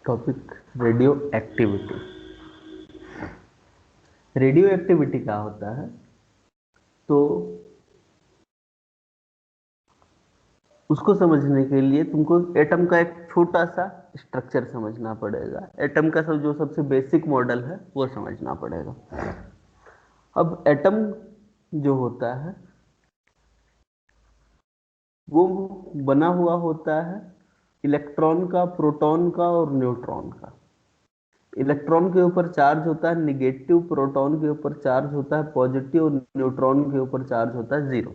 Topic radio activity. Radio activity क्या होता है? तो उसको समझने के लिए तुमको एटम का एक छोटा सा स्ट्रक्चर समझना पड़ेगा। एटम का जो सबसे बेसिक मॉडल है वो समझना पड़ेगा। अब एटम जो होता है वो बना हुआ होता है इलेक्ट्रॉन का, प्रोटॉन का और न्यूट्रॉन का। इलेक्ट्रॉन के ऊपर चार्ज होता है निगेटिव, प्रोटॉन के ऊपर चार्ज होता है पॉजिटिव और न्यूट्रॉन के ऊपर चार्ज होता है जीरो।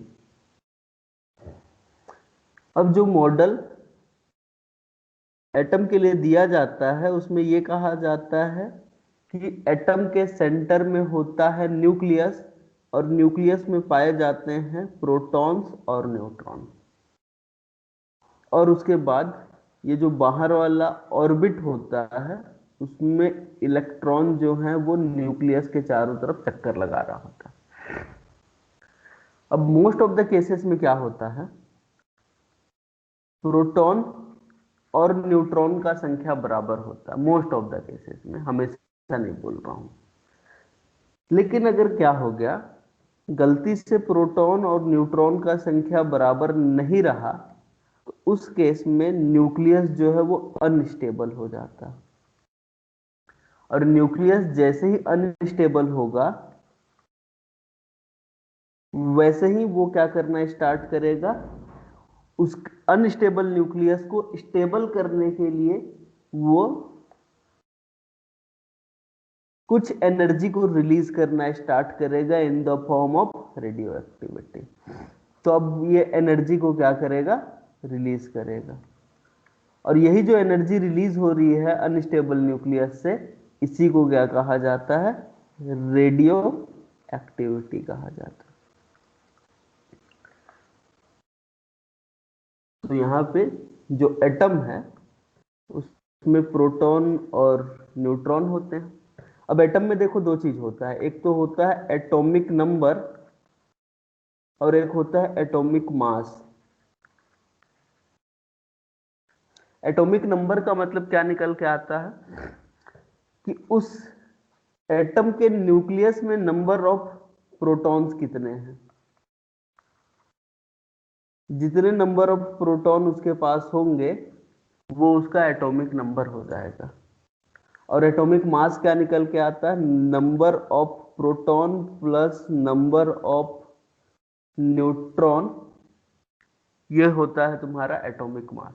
अब जो मॉडल एटम के लिए दिया जाता है उसमें यह कहा जाता है कि एटम के सेंटर में होता है न्यूक्लियस और न्यूक्लियस में पाए जाते हैं प्रोटॉन्स और न्यूट्रॉन। और उसके बाद ये जो बाहर वाला ऑर्बिट होता है उसमें इलेक्ट्रॉन जो है वो न्यूक्लियस के चारों तरफ चक्कर लगा रहा होता है। अब मोस्ट ऑफ द केसेस में क्या होता है, प्रोटॉन और न्यूट्रॉन का संख्या बराबर होता है। मोस्ट ऑफ द केसेस में, हमेशा नहीं बोल रहा हूं। लेकिन अगर क्या हो गया, गलती से प्रोटॉन और न्यूट्रॉन का संख्या बराबर नहीं रहा तो उस केस में न्यूक्लियस जो है वो अनस्टेबल हो जाता है। और न्यूक्लियस जैसे ही अनस्टेबल होगा वैसे ही वो क्या करना स्टार्ट करेगा, उस अनस्टेबल न्यूक्लियस को स्टेबल करने के लिए वो कुछ एनर्जी को रिलीज करना स्टार्ट करेगा in the form of radio activity. तो अब ये एनर्जी को क्या करेगा, रिलीज करेगा। और यही जो एनर्जी रिलीज हो रही है अनस्टेबल न्यूक्लियस से, इसी को क्या कहा जाता है, रेडियो एक्टिविटी कहा जाता है। तो यहां पे जो एटम है उसमें प्रोटॉन और न्यूट्रॉन होते हैं। अब एटम में देखो दो चीज होता है, एक तो होता है एटॉमिक नंबर और एक होता है एटॉमिक मास। एटॉमिक नंबर का मतलब क्या निकल के आता है कि उस एटम के न्यूक्लियस में नंबर ऑफ प्रोटॉन्स कितने हैं। जितने नंबर ऑफ प्रोटॉन उसके पास होंगे वो उसका एटॉमिक नंबर हो जाएगा। और एटॉमिक मास क्या निकल के आता है, number of proton plus number of neutron, ये होता है तुम्हारा atomic mass.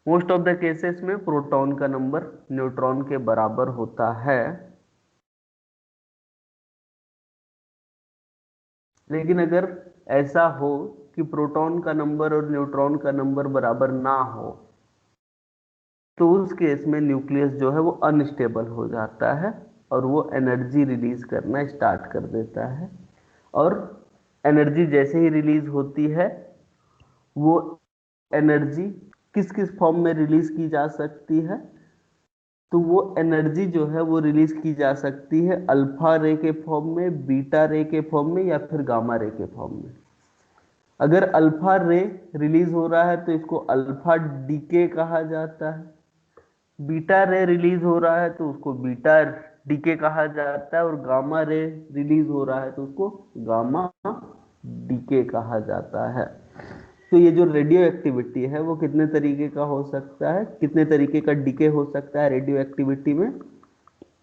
Most of the cases में प्रोटॉन का नंबर न्यूट्रॉन के बराबर होता है। लेकिन अगर ऐसा हो कि प्रोटॉन का नंबर और न्यूट्रॉन का नंबर बराबर ना हो तो उस केस में न्यूक्लियस जो है वो अनस्टेबल हो जाता है और वो एनर्जी रिलीज करना स्टार्ट कर देता है। और एनर्जी जैसे ही रिलीज होती है वो एनर्जी किस किस फॉर्म में रिलीज की जा सकती है, तो वो एनर्जी जो है वो रिलीज की जा सकती है अल्फा रे के फॉर्म में, बीटा रे के फॉर्म में या फिर गामा रे के फॉर्म में। अगर अल्फा रे रिलीज हो रहा है तो इसको अल्फा डीके कहा जाता है। बीटा रे रिलीज हो रहा है तो उसको बीटा डीके कहा जाता है। और गामा रे रिलीज हो रहा है तो उसको गामा डीके कहा जाता है। तो ये जो रेडियो एक्टिविटी है वो कितने तरीके का हो सकता है, कितने तरीके का डीके हो सकता है रेडियो एक्टिविटी में,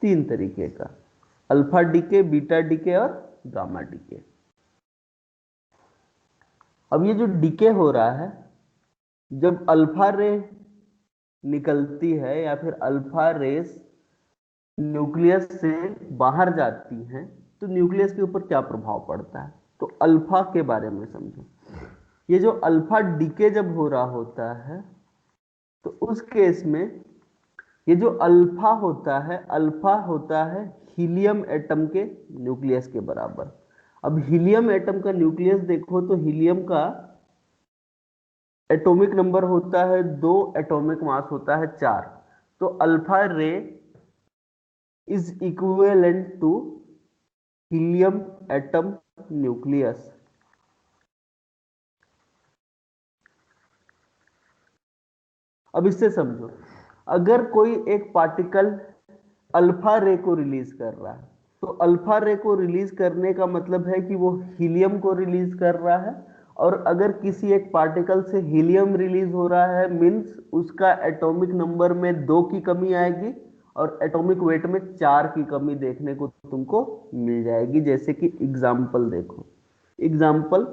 तीन तरीके का, अल्फा डीके, बीटा डीके और गामा डीके। अब ये जो डीके हो रहा है, जब अल्फा रे निकलती है या फिर अल्फा रेस न्यूक्लियस से बाहर जाती हैं तो न्यूक्लियस के ऊपर क्या प्रभाव पड़ता है, तो अल्फा के बारे में समझो। ये जो अल्फा डीके जब हो रहा होता है तो उस केस में ये जो अल्फा होता है हीलियम एटम के न्यूक्लियस के बराबर। अब हीलियम एटम का न्यूक्लियस देखो तो हीलियम का एटॉमिक नंबर होता है 2, एटॉमिक मास होता है 4। तो अल्फा रे is equivalent to helium atom nucleus. अब इससे समझो, अगर कोई एक पार्टिकल अल्फा रे को रिलीज कर रहा है, तो अल्फा रे को रिलीज करने का मतलब है कि वो हीलियम को रिलीज कर रहा है। और अगर किसी एक पार्टिकल से हीलियम रिलीज हो रहा है, मीन्स उसका एटॉमिक नंबर में 2 की कमी आएगी और एटॉमिक वेट में 4 की कमी देखने को तुमको मिल जाएगी। जैसे कि एग्जाम्पल देखो, एग्जाम्पल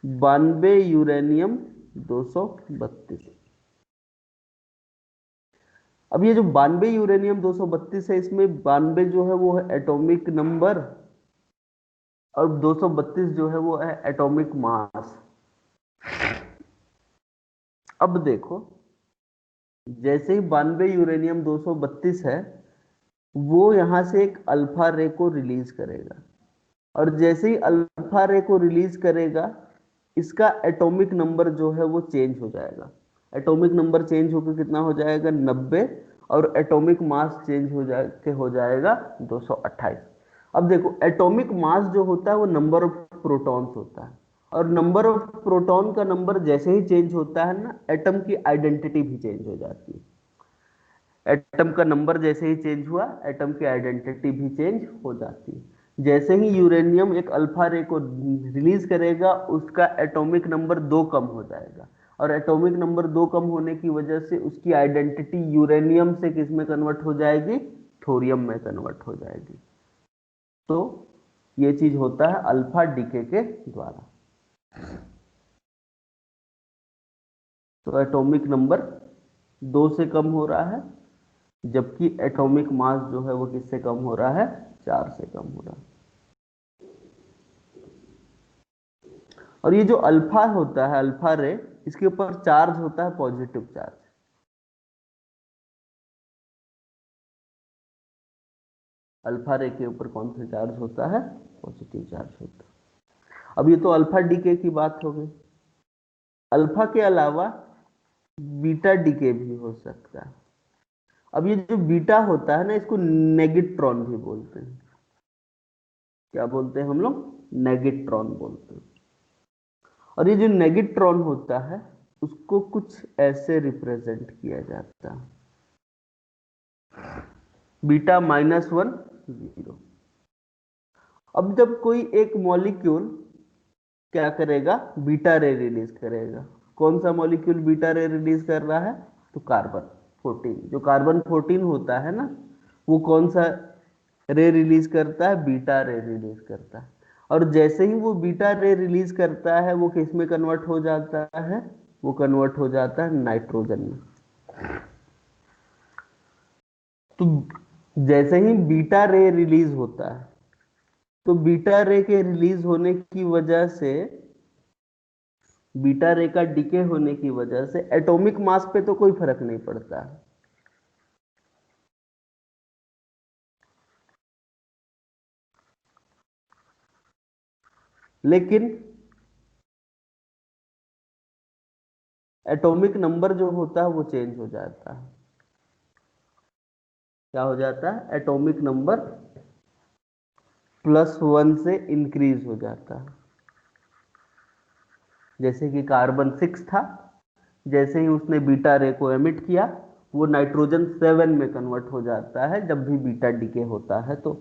92 यूरेनियम 232। अब ये जो 92 यूरेनियम 232 है, इसमें 92 जो है वो है एटॉमिक नंबर और 232 जो है वो है एटॉमिक मास। अब देखो, जैसे ही 92 यूरेनियम 232 है, वो यहां से एक अल्फा रे को रिलीज करेगा, और जैसे ही अल्फा रे को रिलीज करेगा, इसका एटॉमिक नंबर जो है वो चेंज हो जाएगा। एटॉमिक नंबर चेंज होकर कितना हो जाएगा? 90। और एटॉमिक मास चेंज हो जाएगा 228। अब देखो, एटॉमिक मास जो होता है वो नंबर ऑफ प्रोटॉन्स होता है, और नंबर ऑफ प्रोटॉन का नंबर जैसे ही चेंज होता है ना, एटम की आइडेंटिटी भी चेंज हो जाती है। एटम का नंबर जैसे ही चेंज हुआ, एटम की आइडेंटिटी भी चेंज हो जाती है। जैसे ही यूरेनियम एक अल्फा रे को रिलीज करेगा, उसका एटॉमिक नंबर 2 कम हो जाएगा, और एटॉमिक नंबर 2 कम होने की वजह से उसकी आइडेंटिटी यूरेनियम से किस में कन्वर्ट हो जाएगी? थोरियम में कन्वर्ट हो जाएगी। तो ये चीज होता है अल्फा डीके के द्वारा। तो एटॉमिक नंबर 2 से कम हो रहा है, जबकि एटॉमिक मास जो है वो किससे कम हो रहा है? 4 से कम हो रहा है। और ये जो अल्फा होता है, अल्फा रे, इसके ऊपर चार्ज होता है पॉजिटिव चार्ज। अल्फा रे के ऊपर कौन सा चार्ज होता है? पॉजिटिव चार्ज होता है। अब ये तो अल्फा डीके की बात हो गई। अल्फा के अलावा बीटा डीके भी हो सकता है। अब ये जो बीटा होता है ना, इसको नेगेट्रॉन भी बोलते हैं। क्या बोलते हैं हम लोग? नेगेट्रॉन बोलते हैं। और ये जो नेगेट्रॉन होता है, उसको कुछ ऐसे रिप्रेजेंट किया जाता है, बीटा -1 0। अब जब कोई एक मॉलिक्यूल क्या करेगा? बीटा रे रिलीज करेगा। कौन सा मॉलिक्यूल बीटा रे रिलीज कर रहा है? तो कार्बन 14। जो कार्बन 14 होता है ना, वो कौन सा रे रिलीज करता है? बीटा रे रिलीज करता है। और जैसे ही वो बीटा रे रिलीज करता है, वो किस में कन्वर्ट हो जाता है? वो कन्वर्ट हो जाता है नाइट्रोजन में। तो जैसे ही बीटा रे रिलीज होता है, तो बीटा रे के रिलीज होने की वजह से, बीटा रे का डिके होने की वजह से एटॉमिक मास पे तो कोई फर्क नहीं पड़ता है। लेकिन एटॉमिक नंबर जो होता है वो चेंज हो जाता है। क्या हो जाता है? एटॉमिक नंबर +1 से इंक्रीज हो जाता है। जैसे कि कार्बन 6 था, जैसे ही उसने बीटा रे को एमिट किया, वो नाइट्रोजन 7 में कन्वर्ट हो जाता है जब भी बीटा डीके होता है। तो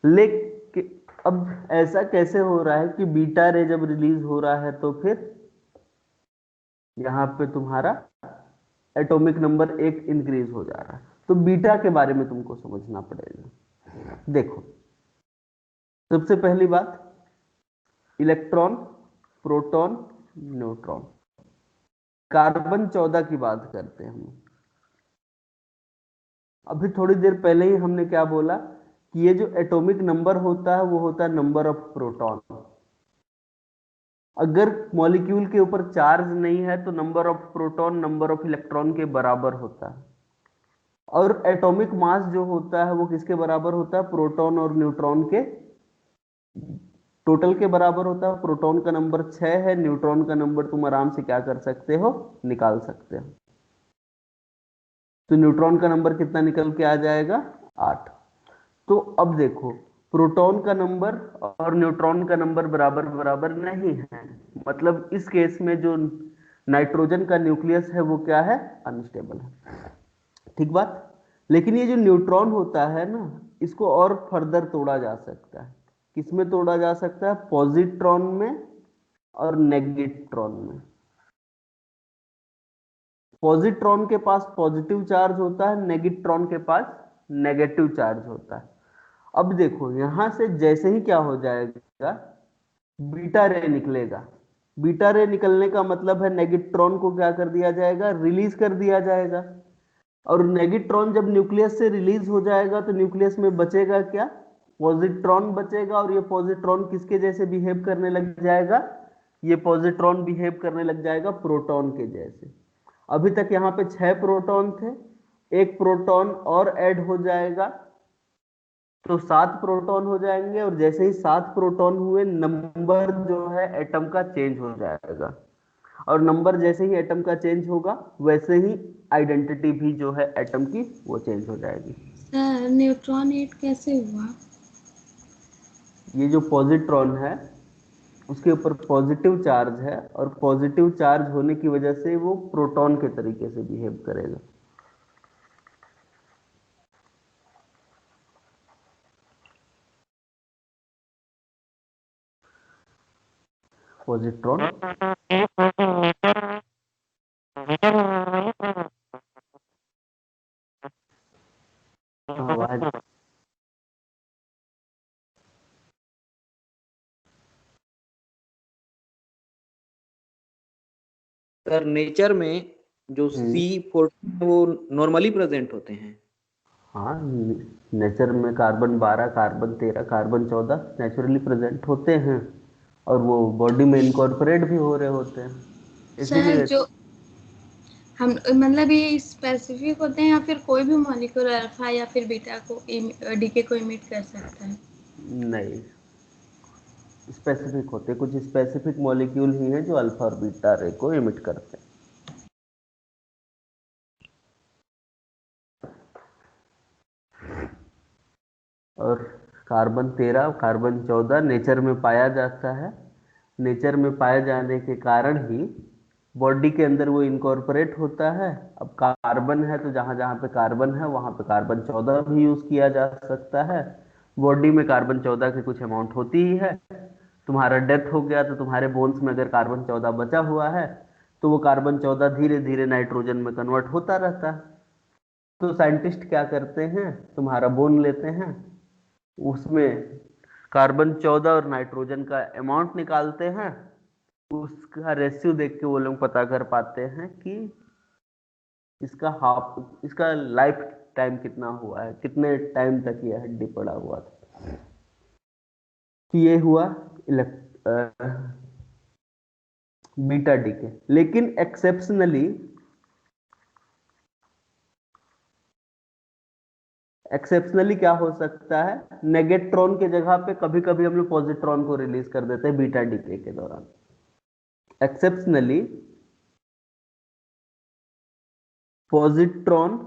लेकिन अब ऐसा कैसे हो रहा है कि बीटा रे जब रिलीज हो रहा है, तो फिर यहां पे तुम्हारा एटॉमिक नंबर 1 इंक्रीज हो जा रहा है? तो बीटा के बारे में तुमको समझना पड़ेगा। देखो, सबसे पहली बात, इलेक्ट्रॉन, प्रोटॉन, न्यूट्रॉन। कार्बन 14 की बात करते हैं हम। अभी थोड़ी देर पहले ही हमने क्या बोला कि ये जो एटॉमिक नंबर होता है वो होता है नंबर ऑफ प्रोटॉन। अगर मॉलिक्यूल के ऊपर चार्ज नहीं है, तो number of proton number of electron के बराबर होता है। और एटॉमिक मास जो होता है वो किसके बराबर होता है? प्रोटॉन और न्यूट्रॉन के टोटल के बराबर होता है। प्रोटॉन का नंबर 6 है, न्यूट्रॉन का नंबर तुम आराम से क्या कर सकते हो? निकाल सकते हो। तो न्यूट्रॉन का नंबर कितना निकल के आ जाएगा? 8। तो अब देखो, प्रोटॉन का नंबर और न्यूट्रॉन का नंबर बराबर बराबर नहीं है। मतलब इस केस में जो नाइट्रोजन का न्यूक्लियस है वो क्या है, अनस्टेबल है। ठीक बात। लेकिन ये जो न्यूट्रॉन होता है ना, इसको और फर्दर तोड़ा जा सकता है। किसमें तोड़ा जा सकता है, पॉजिट्रॉन में और नेगेट्रॉन में। पॉजिट्रॉन के पास पॉजिटिव चार्ज होता है, नेगेट्रॉन के पास नेगेटिव चार्ज होता है। अब देखो यहां से जैसे ही क्या हो जाएगा, बीटा रे निकलेगा। बीटा रे निकलने का मतलब है नेगेट्रॉन को क्या कर दिया जाएगा, रिलीज कर दिया जाएगा। और नेगेट्रॉन जब न्यूक्लियस से रिलीज हो जाएगा तो न्यूक्लियस में बचेगा क्या, पॉजिट्रॉन बचेगा। और ये पॉजिट्रॉन किसके जैसे बिहेव करने लग जाएगा, ये पॉजिट्रॉन बिहेव करने लग जाएगा प्रोटॉन के जैसे। अभी तक यहाँ पे 6 प्रोटॉन थे, एक प्रोटॉन और ऐड हो जाएगा तो 7 प्रोटॉन हो जाएंगे। और जैसे ही 7 प्रोटॉन हुए, नंबर जो है एटम का चेंज हो जाएगा। और नंबर जैसे ही एटम का चेंज होगा, वैसे ही आइडेंटिटी भी जो है एटम की वो चेंज हो जाएगी। सर न्यूट्रॉन एट कैसे हुआ? ये जो पॉजिट्रॉन है उसके ऊपर पॉजिटिव चार्ज है, और पॉजिटिव चार्ज होने की वजह से वो प्रोटॉन के तरीके से बिहेव करेगा। पॉजिट्रॉन आवाज। सर नेचर में जो C14 वो नॉर्मली प्रेजेंट होते हैं। हाँ, नेचर में carbon 12, carbon 13, carbon 14 naturally present होते हैं, और वो बॉडी में इनकॉर्पोरेट भी हो रहे होते हैं, सर इसीलिए। जो हम मतलब ये स्पेसिफिक होते हैं या फिर कोई भी मॉलिक्यूल अल्फा या फिर बीटा को डीके को इमिट कर सकता है? नहीं, स्पेसिफिक होते, कुछ स्पेसिफिक मॉलिक्यूल ही हैं जो अल्फा और बीटा रे को इमिट करते हैं। और कार्बन 13, कार्बन 14 नेचर में पाया जाता है। नेचर में पाए जाने के कारण ही बॉडी के अंदर वो इनकॉर्पोरेट होता है। अब कार्बन है तो जहां जहां पे कार्बन है वहां पे कार्बन 14 भी यूज किया जा सकता है। बॉडी में कार्बन 14 की कुछ अमाउंट होती ही है। तुम्हारा डेथ हो गया तो तुम्हारे बोन्स में अगर कार्बन 14 बचा हुआ है, तो वो कार्बन 14 धीरे धीरे नाइट्रोजन में कन्वर्ट होता रहता है। तो साइंटिस्ट क्या करते हैं, तुम्हारा बोन लेते हैं, उसमें कार्बन 14 और नाइट्रोजन का अमाउंट निकालते हैं। उसका रेशियो देख के वो लोग पता कर पाते हैं कि इसका लाइफ टाइम कितना हुआ है, कितने टाइम तक ये हड्डी पड़ा हुआ था। तो ये हुआ बीटा डीके। लेकिन एक्सेप्शनली क्या हो सकता है, नेगेट्रॉन के जगह पे कभी कभी हम लोग पॉजिट्रॉन को रिलीज कर देते हैं बीटा डीके के दौरान। Exceptionally positron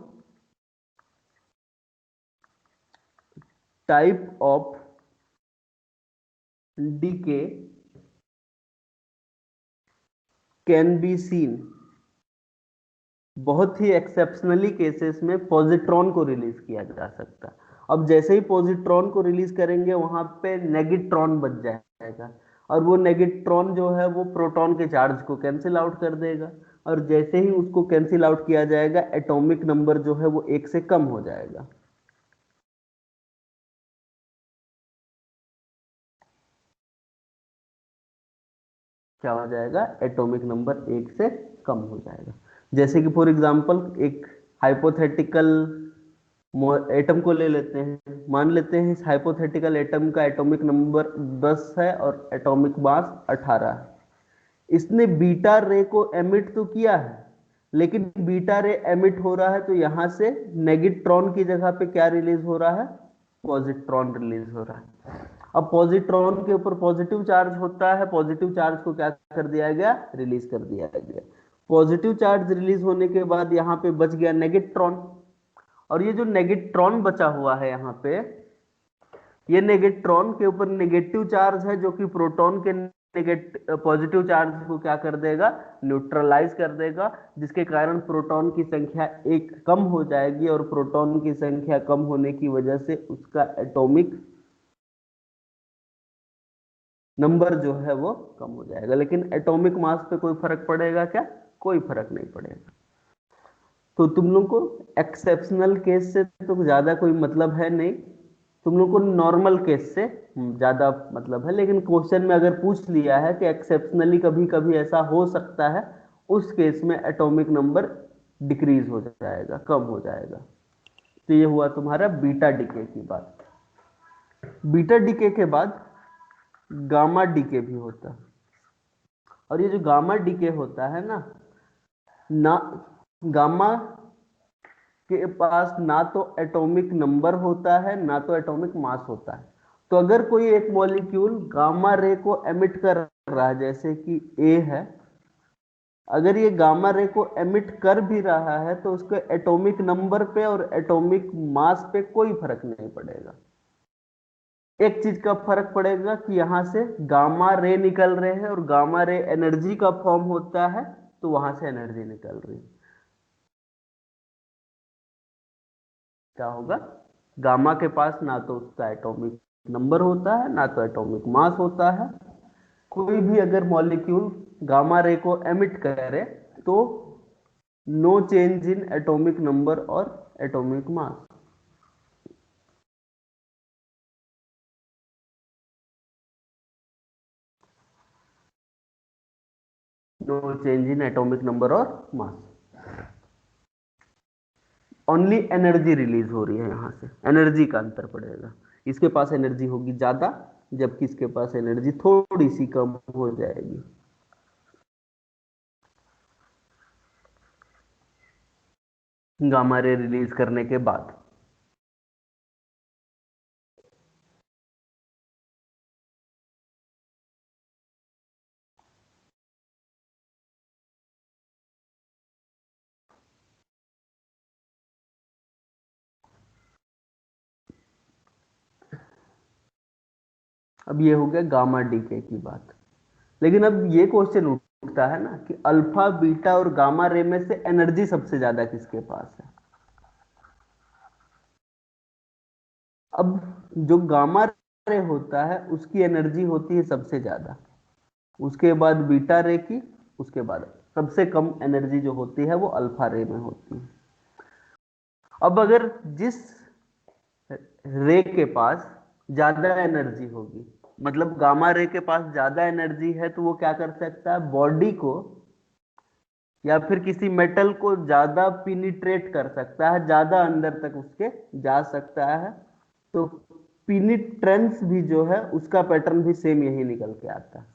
type of decay can be seen. बहुत ही एक्सेप्शनली केसेस में पॉजिट्रॉन को रिलीज किया जा सकता है। अब जैसे ही पॉजिट्रॉन को रिलीज करेंगे, वहां पे नेगेट्रॉन बच जाएगा, और वो नेगेट्रॉन जो है वो प्रोटॉन के चार्ज को कैंसिल आउट कर देगा। और जैसे ही उसको कैंसिल आउट किया जाएगा, एटॉमिक नंबर जो है वो 1 से कम हो जाएगा। क्या हो जाएगा, एटॉमिक नंबर 1 से कम हो जाएगा। जैसे कि फॉर एग्जांपल एक हाइपोथेटिकल एटम को ले लेते हैं। मान लेते हैं इस हाइपोथेटिकल एटम का एटॉमिक नंबर 10 है और एटॉमिक मास 18 है। इसने बीटा रे को एमिट तो किया है, लेकिन बीटा रे एमिट हो रहा है तो यहां से नेगेट्रॉन की जगह पे क्या रिलीज हो रहा है, पॉजिट्रॉन रिलीज हो रहा है। अब पॉजिट्रॉन के ऊपर पॉजिटिव चार्ज होता है, पॉजिटिव चार्ज को क्या कर दिया गया, रिलीज कर दिया गया। पॉजिटिव चार्ज रिलीज होने के बाद यहाँ पे बच गया नेगेट्रॉन। और ये जो नेगेट्रॉन बचा हुआ है यहाँ पे, ये नेगेट्रॉन के ऊपर नेगेटिव चार्ज है, जो कि प्रोटॉन के पॉजिटिव चार्ज को क्या कर देगा, न्यूट्रलाइज कर देगा, जिसके कारण प्रोटॉन की संख्या एक कम हो जाएगी, और प्रोटॉन की संख्या कम होने की वजह से उसका एटॉमिक नंबर जो है वो कम हो जाएगा। लेकिन एटॉमिक मास पे कोई फर्क पड़ेगा क्या? कोई फर्क नहीं पड़ेगा। तो तुम लोग को एक्सेप्शनल केस से तो ज्यादा कोई मतलब है नहीं, तुम लोग को नॉर्मल केस से ज्यादा मतलब है। लेकिन क्वेश्चन में अगर पूछ लिया है कि एक्सेप्शनली कभी कभी ऐसा हो सकता है, उस केस में एटॉमिक नंबर डिक्रीज हो जाएगा, कम हो जाएगा। तो ये हुआ तुम्हारा बीटा डीके की बात। बीटा डीके के बाद गामा डीके भी होता है। और ये जो गामा डीके होता है ना गामा के पास ना तो एटॉमिक नंबर होता है, ना तो एटॉमिक मास होता है। तो अगर कोई एक मॉलिक्यूल गामा रे को एमिट कर रहा है, जैसे कि ए है, अगर ये गामा रे को एमिट कर भी रहा है तो उसके एटॉमिक नंबर पे और एटॉमिक मास पे कोई फर्क नहीं पड़ेगा। एक चीज का फर्क पड़ेगा कि यहां से गामा रे निकल रहे हैं, और गामा रे एनर्जी का फॉर्म होता है, तो वहां से एनर्जी निकल रही है। क्या होगा? गामा के पास ना तो उसका एटॉमिक नंबर होता है, ना तो एटॉमिक मास होता है। कोई भी अगर मॉलिक्यूल गामा रे को एमिट करे तो no change in atomic number और atomic mass. No change in atomic number और मास, ओनली एनर्जी रिलीज हो रही है। यहां से एनर्जी का अंतर पड़ेगा, इसके पास एनर्जी होगी ज्यादा, जबकि इसके पास एनर्जी थोड़ी सी कम हो जाएगी। गामा रे रिलीज करने के बाद। अब ये हो गया गामा डीके की बात। लेकिन अब ये क्वेश्चन उठता है ना कि अल्फा बीटा और गामा रे में से एनर्जी सबसे ज्यादा किसके पास है? अब जो गामा रे होता है उसकी एनर्जी होती है सबसे ज्यादा, उसके बाद बीटा रे की, उसके बाद सबसे कम एनर्जी जो होती है वो अल्फा रे में होती है। अब अगर जिस रे के पास ज्यादा एनर्जी होगी, मतलब गामा रे के पास ज्यादा एनर्जी है, तो वो क्या कर सकता है, बॉडी को या फिर किसी मेटल को ज्यादा पिनिट्रेट कर सकता है, ज्यादा अंदर तक उसके जा सकता है। तो पिनिट्रेंस भी जो है उसका पैटर्न भी सेम यही निकल के आता है।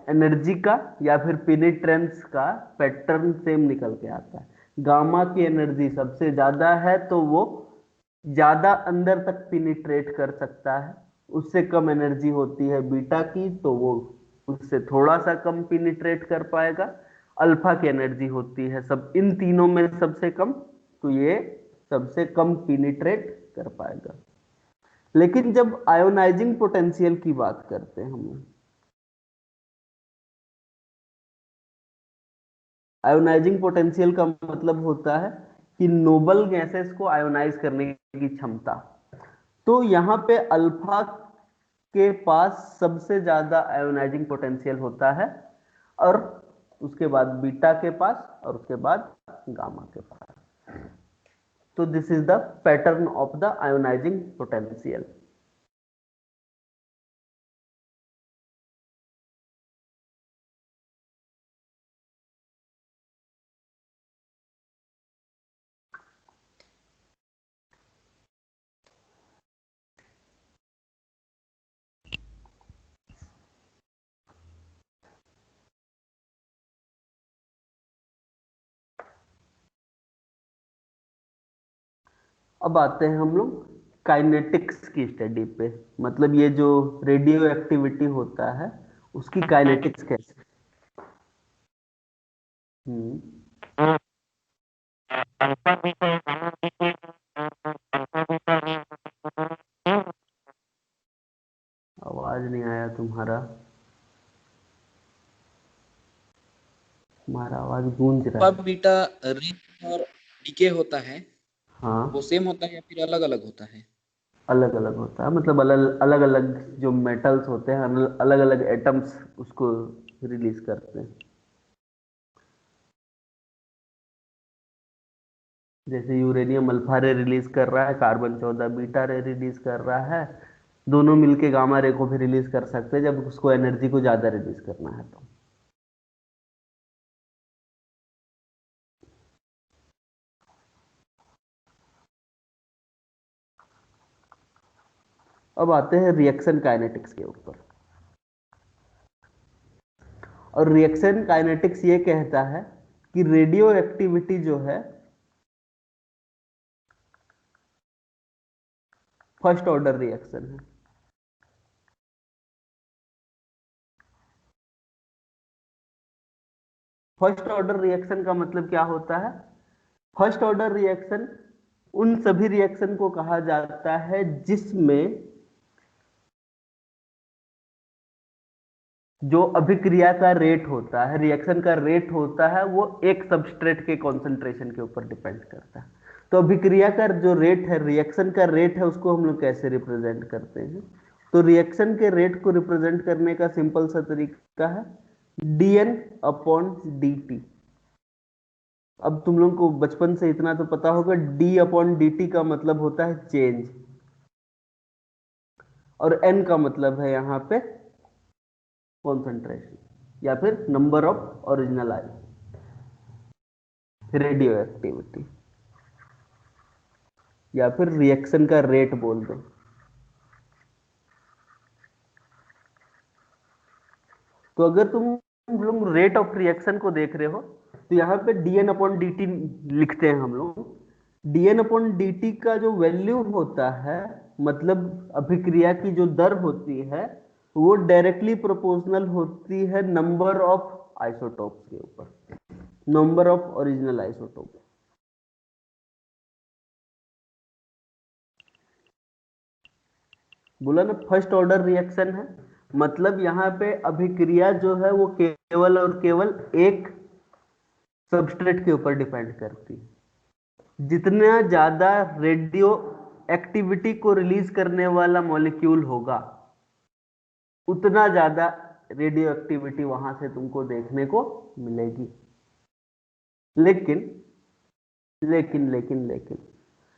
एनर्जी का या फिर पिनिट्रेंस का पैटर्न सेम निकल के आता है। गामा की एनर्जी सबसे ज्यादा है तो वो ज्यादा अंदर तक पिनिट्रेट कर सकता है, उससे कम एनर्जी होती है बीटा की, तो वो उससे थोड़ा सा कम पिनिट्रेट कर पाएगा। अल्फा की एनर्जी होती है सब इन तीनों में सबसे कम, तो ये सबसे कम पिनिट्रेट कर पाएगा। लेकिन जब आयोनाइजिंग पोटेंशियल की बात करते हैं हम, आयोनाइजिंग पोटेंशियल का मतलब होता है कि नोबल गैसेस को आयोनाइज करने की क्षमता। तो यहां पे अल्फा के पास सबसे ज्यादा आयोनाइजिंग पोटेंशियल होता है, और उसके बाद बीटा के पास, और उसके बाद गामा के पास। तो this is the pattern of the ionising potential. अब आते हैं हम लोग काइनेटिक्स की स्टडी पे, मतलब ये जो रेडियो एक्टिविटी होता है उसकी काइनेटिक्स कैसे। हम्म तुम्हारा आवाज गूंज रहा अल्फा है। बीटा रिंग और डीके होता है, हाँ, वो सेम होता है या फिर अलग अलग होता है? अलग अलग होता है, मतलब अलग अलग अलग जो मेटल्स होते हैं अलग अलग एटम्स उसको रिलीज करते हैं। जैसे यूरेनियम अल्फा रे रिलीज कर रहा है, कार्बन 14 बीटा रे रिलीज कर रहा है, दोनों मिलके गामा रे को भी रिलीज कर सकते हैं जब उसको एनर्जी को ज्यादा रिलीज करना है तो। अब आते हैं रिएक्शन काइनेटिक्स के ऊपर। और रिएक्शन काइनेटिक्स ये कहता है कि रेडियो एक्टिविटी जो है फर्स्ट ऑर्डर रिएक्शन है। फर्स्ट ऑर्डर रिएक्शन का मतलब क्या होता है? फर्स्ट ऑर्डर रिएक्शन उन सभी रिएक्शन को कहा जाता है जिसमें जो अभिक्रिया का रेट होता है, रिएक्शन का रेट होता है, वो एक सबस्ट्रेट के कॉन्सेंट्रेशन के ऊपर डिपेंड करता है। तो अभिक्रिया का जो रेट है, रिएक्शन का रेट है, उसको हम लोग कैसे रिप्रेजेंट करते हैं? तो रिएक्शन के रेट को रिप्रेजेंट करने का सिंपल सा तरीका है dN/dt। अब तुम लोग को बचपन से इतना तो पता होगा, d/dt का मतलब होता है चेंज, और n का मतलब है यहाँ पे कॉन्सेंट्रेशन या फिर number of original radio activity, या फिर रिएक्शन का रेट बोल दो। तो अगर तुम लोग रेट ऑफ रिएक्शन को देख रहे हो तो यहाँ पे dN/dt लिखते हैं हम लोग। dN/dt का जो वैल्यू होता है, मतलब अभिक्रिया की जो दर होती है, वो डायरेक्टली प्रोपोर्शनल होती है नंबर ऑफ आइसोटोप्स के ऊपर, नंबर ऑफ ओरिजिनल आइसोटोप। बोला ना फर्स्ट ऑर्डर रिएक्शन है, मतलब यहाँ पे अभिक्रिया जो है वो केवल और केवल एक सबस्ट्रेट के ऊपर डिपेंड करती है। जितना ज्यादा रेडियो एक्टिविटी को रिलीज करने वाला मॉलिक्यूल होगा, उतना ज्यादा रेडियो एक्टिविटी वहां से तुमको देखने को मिलेगी। लेकिन लेकिन लेकिन लेकिन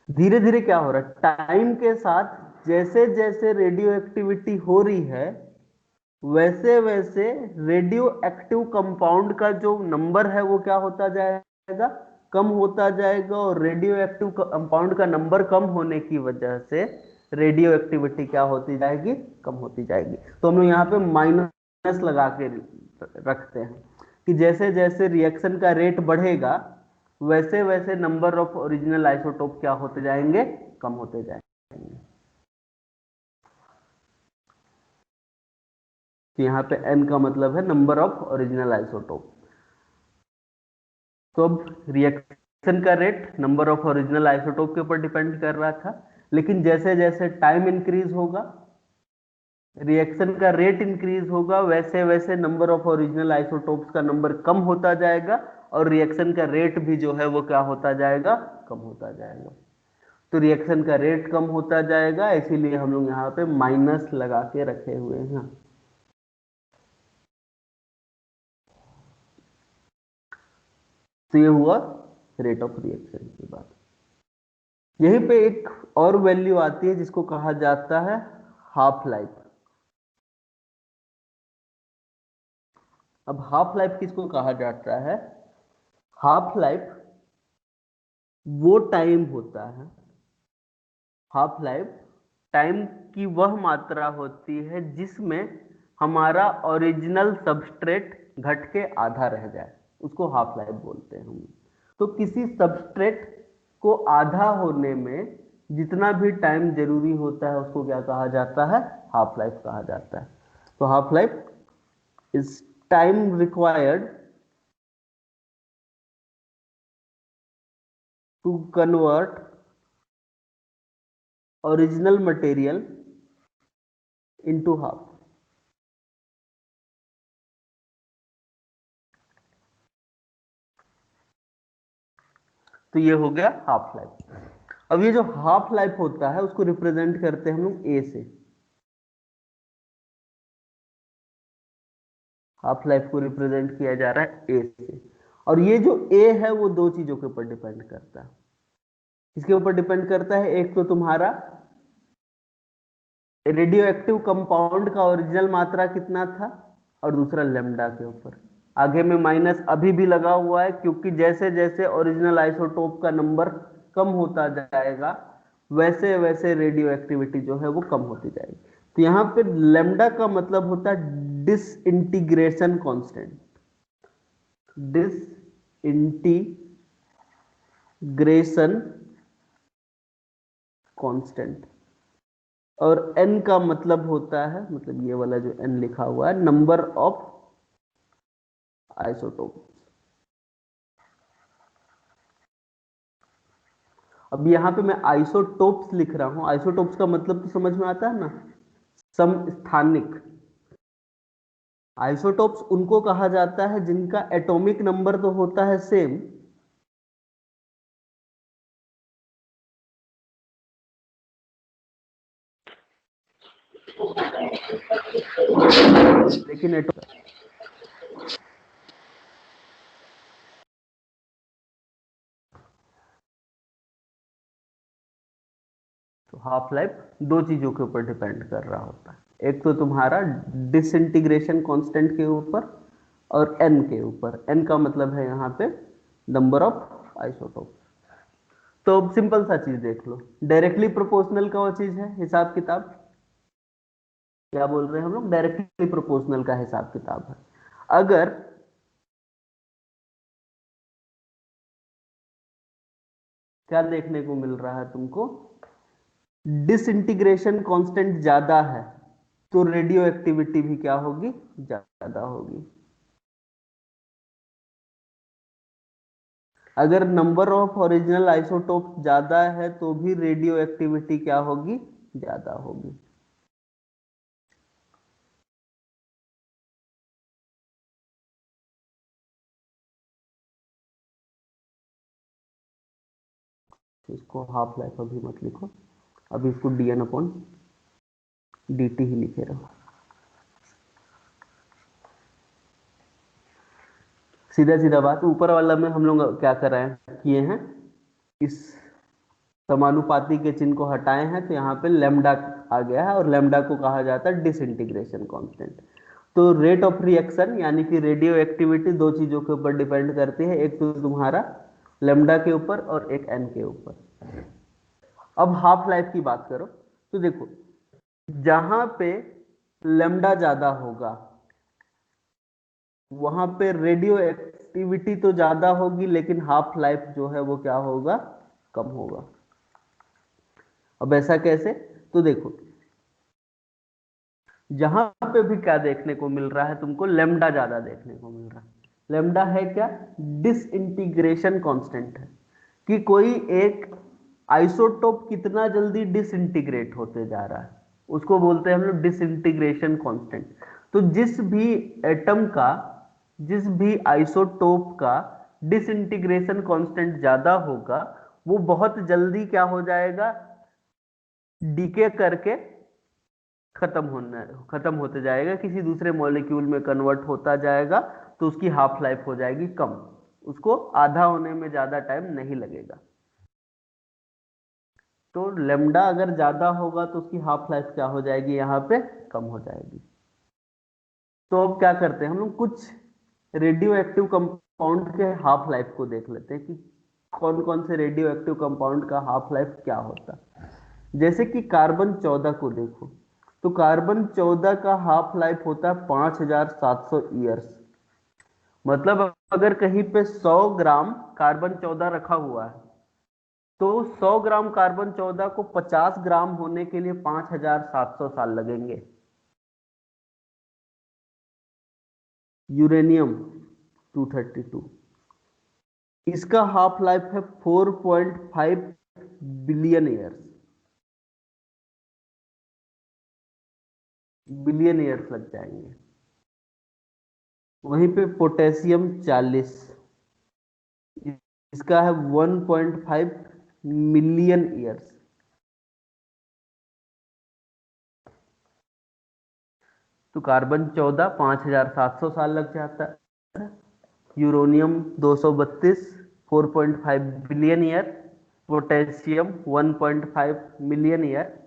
धीरे धीरे क्या हो रहा है, टाइम के साथ जैसे जैसे रेडियो एक्टिविटी हो रही है, वैसे वैसे रेडियो एक्टिव कंपाउंड का जो नंबर है वो क्या होता जाएगा, कम होता जाएगा। और रेडियो एक्टिव कंपाउंड का नंबर कम होने की वजह से रेडियो एक्टिविटी क्या होती जाएगी, कम होती जाएगी। तो हम लोग यहाँ पे माइनस लगा के रखते हैं कि जैसे जैसे रिएक्शन का रेट बढ़ेगा, वैसे वैसे नंबर ऑफ ओरिजिनल आइसोटोप क्या होते जाएंगे, कम होते जाएंगे। तो यहाँ पे n का मतलब है नंबर ऑफ ओरिजिनल आइसोटोप। तो अब रिएक्शन का rate number of original isotope के ऊपर डिपेंड कर रहा था, लेकिन जैसे जैसे टाइम इंक्रीज होगा, रिएक्शन का रेट इंक्रीज होगा, वैसे वैसे नंबर ऑफ ओरिजिनल आइसोटोप्स का नंबर कम होता जाएगा, और रिएक्शन का रेट भी जो है वो क्या होता जाएगा, कम होता जाएगा। तो रिएक्शन का रेट कम होता जाएगा, इसीलिए हम लोग यहाँ पे माइनस लगा के रखे हुए हैं। तो ये हुआ रेट ऑफ रिएक्शन की बात। यहीं पे एक और वैल्यू आती है जिसको कहा जाता है हाफ लाइफ। अब हाफ लाइफ किसको कहा जाता है? हाफ लाइफ वो टाइम होता है, हाफ लाइफ टाइम की वह मात्रा होती है जिसमें हमारा ओरिजिनल सबस्ट्रेट घट के आधा रह जाए, उसको हाफ लाइफ बोलते हैं हम। तो किसी सबस्ट्रेट को आधा होने में जितना भी टाइम जरूरी होता है उसको क्या कहा जाता है, हाफ लाइफ कहा जाता है। तो half life is time required to convert original material into half. तो ये हो गया हाफ लाइफ। अब ये जो हाफ लाइफ होता है उसको रिप्रेजेंट करते हैं हम लोग ए से। हाफ लाइफ को रिप्रेजेंट किया जा रहा है ए से, और ये जो ए है वो दो चीजों के ऊपर डिपेंड करता है। किसके ऊपर डिपेंड करता है? एक तो तुम्हारा रेडियो एक्टिव कंपाउंड का ओरिजिनल मात्रा कितना था, और दूसरा लेमडा के ऊपर। आगे में माइनस अभी भी लगा हुआ है, क्योंकि जैसे जैसे ओरिजिनल आइसोटोप का नंबर कम होता जाएगा वैसे वैसे रेडियो एक्टिविटी जो है वो कम होती जाएगी। तो यहां पे लेमडा का मतलब होता है डिसइंटीग्रेशन कांस्टेंट। Disintegration constant. और n का मतलब होता है, मतलब ये वाला जो n लिखा हुआ है, नंबर ऑफ आइसोटोप। अब यहां पे मैं आइसोटोप्स लिख रहा हूं, आइसोटोप्स का मतलब तो समझ में आता है ना, समस्थानिक। आइसोटोप्स उनको कहा जाता है जिनका एटॉमिक नंबर तो होता है सेम, लेकिन तो हाफ लाइफ दो चीजों के ऊपर डिपेंड कर रहा होता है। एक तो तुम्हारा डिसइंटीग्रेशन कांस्टेंट के ऊपर और n के ऊपर। n का मतलब है यहाँ पे नंबर ऑफ आइसोटोप। तो सिंपल सा चीज देख लो, डायरेक्टली प्रोपोर्शनल का वो चीज है हिसाब किताब। क्या बोल रहे हैं हम लोग? डायरेक्टली प्रोपोर्शनल का हिसाब किताब है। अगर क्या देखने को मिल रहा है तुमको, डिसइंटीग्रेशन कांस्टेंट ज्यादा है तो रेडियो एक्टिविटी भी क्या होगी? ज्यादा होगी। अगर नंबर ऑफ ओरिजिनल आइसोटोप ज्यादा है तो भी रेडियो एक्टिविटी क्या होगी? ज्यादा होगी। इसको हाफ लाइफ अभी मत लिखो, अभी इसको dn अपॉन dt ही लिखे रहो। सीधा सीधा बात, ऊपर वाला में हम लोग क्या कर रहे हैं, किए हैं, इस समानुपाती के चिन्ह को हटाए हैं तो यहाँ पे लेमडा आ गया है, और लेमडा को कहा जाता है डिसइंटीग्रेशन कांस्टेंट। तो रेट ऑफ रिएक्शन यानी कि रेडियो एक्टिविटी दो चीजों के ऊपर डिपेंड करती है, एक तो तुम्हारा लेमडा के ऊपर और एक n के ऊपर। अब हाफ लाइफ की बात करो तो देखो, जहां पे लेमडा ज्यादा होगा वहां पे रेडियो एक्टिविटी तो ज्यादा होगी, लेकिन हाफ लाइफ जो है वो क्या होगा? कम होगा। अब ऐसा कैसे? तो देखो, जहां पे भी क्या देखने को मिल रहा है तुमको, लेमडा ज्यादा देखने को मिल रहा है। लेमडा है क्या? डिसइंटीग्रेशन कांस्टेंट है, कि कोई एक आइसोटोप कितना जल्दी डिसइंटीग्रेट होते जा रहा है, उसको बोलते हैं हम लोग डिसइंटीग्रेशन कांस्टेंट। तो जिस भी एटम का, जिस भी आइसोटोप का डिसइंटीग्रेशन कांस्टेंट ज्यादा होगा वो बहुत जल्दी क्या हो जाएगा? डीके करके खत्म होते जाएगा, किसी दूसरे मॉलिक्यूल में कन्वर्ट होता जाएगा, तो उसकी हाफ लाइफ हो जाएगी कम, उसको आधा होने में ज्यादा टाइम नहीं लगेगा। तो लेमडा अगर ज्यादा होगा तो उसकी हाफ लाइफ क्या हो जाएगी? यहाँ पे कम हो जाएगी। तो अब क्या करते हैं हम लोग, कुछ रेडियो एक्टिव कंपाउंड के हाफ लाइफ को देख लेते हैं कि कौन कौन से रेडियो एक्टिव कंपाउंड का हाफ लाइफ क्या होता है। जैसे कि कार्बन 14 को देखो, तो कार्बन 14 का हाफ लाइफ होता है 5700 ईयर्स। मतलब अगर कहीं पे 100 ग्राम कार्बन 14 रखा हुआ है तो 100 ग्राम कार्बन 14 को 50 ग्राम होने के लिए 5700 साल लगेंगे। यूरेनियम 232, इसका हाफ लाइफ है 4.5 बिलियन ईयर्स। बिलियन ईयर्स लग जाएंगे। वहीं पे पोटेशियम 40, इसका है 1.5 मिलियन ईयर्स। तो कार्बन 14 5700 साल लग जाता है, uranium 232 4.5 billion year, potassium 1.5 million year.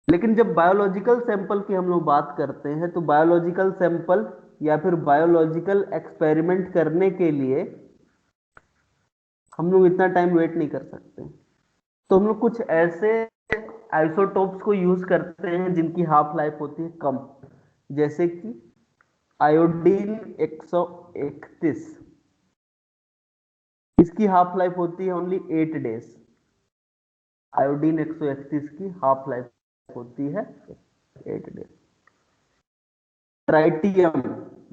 लेकिन जब बायोलॉजिकल सैंपल की हम लोग बात करते हैं तो बायोलॉजिकल सैंपल या फिर बायोलॉजिकल एक्सपेरिमेंट करने के लिए हम लोग इतना टाइम वेट नहीं कर सकते, तो हम लोग कुछ ऐसे आइसोटोप्स को यूज करते हैं जिनकी हाफ लाइफ होती है कम, जैसे कि आयोडीन 131, इसकी हाफ लाइफ होती है ओनली 8 डेज। आयोडीन 131 की हाफ लाइफ होती है 8 डेज। ट्राइटियम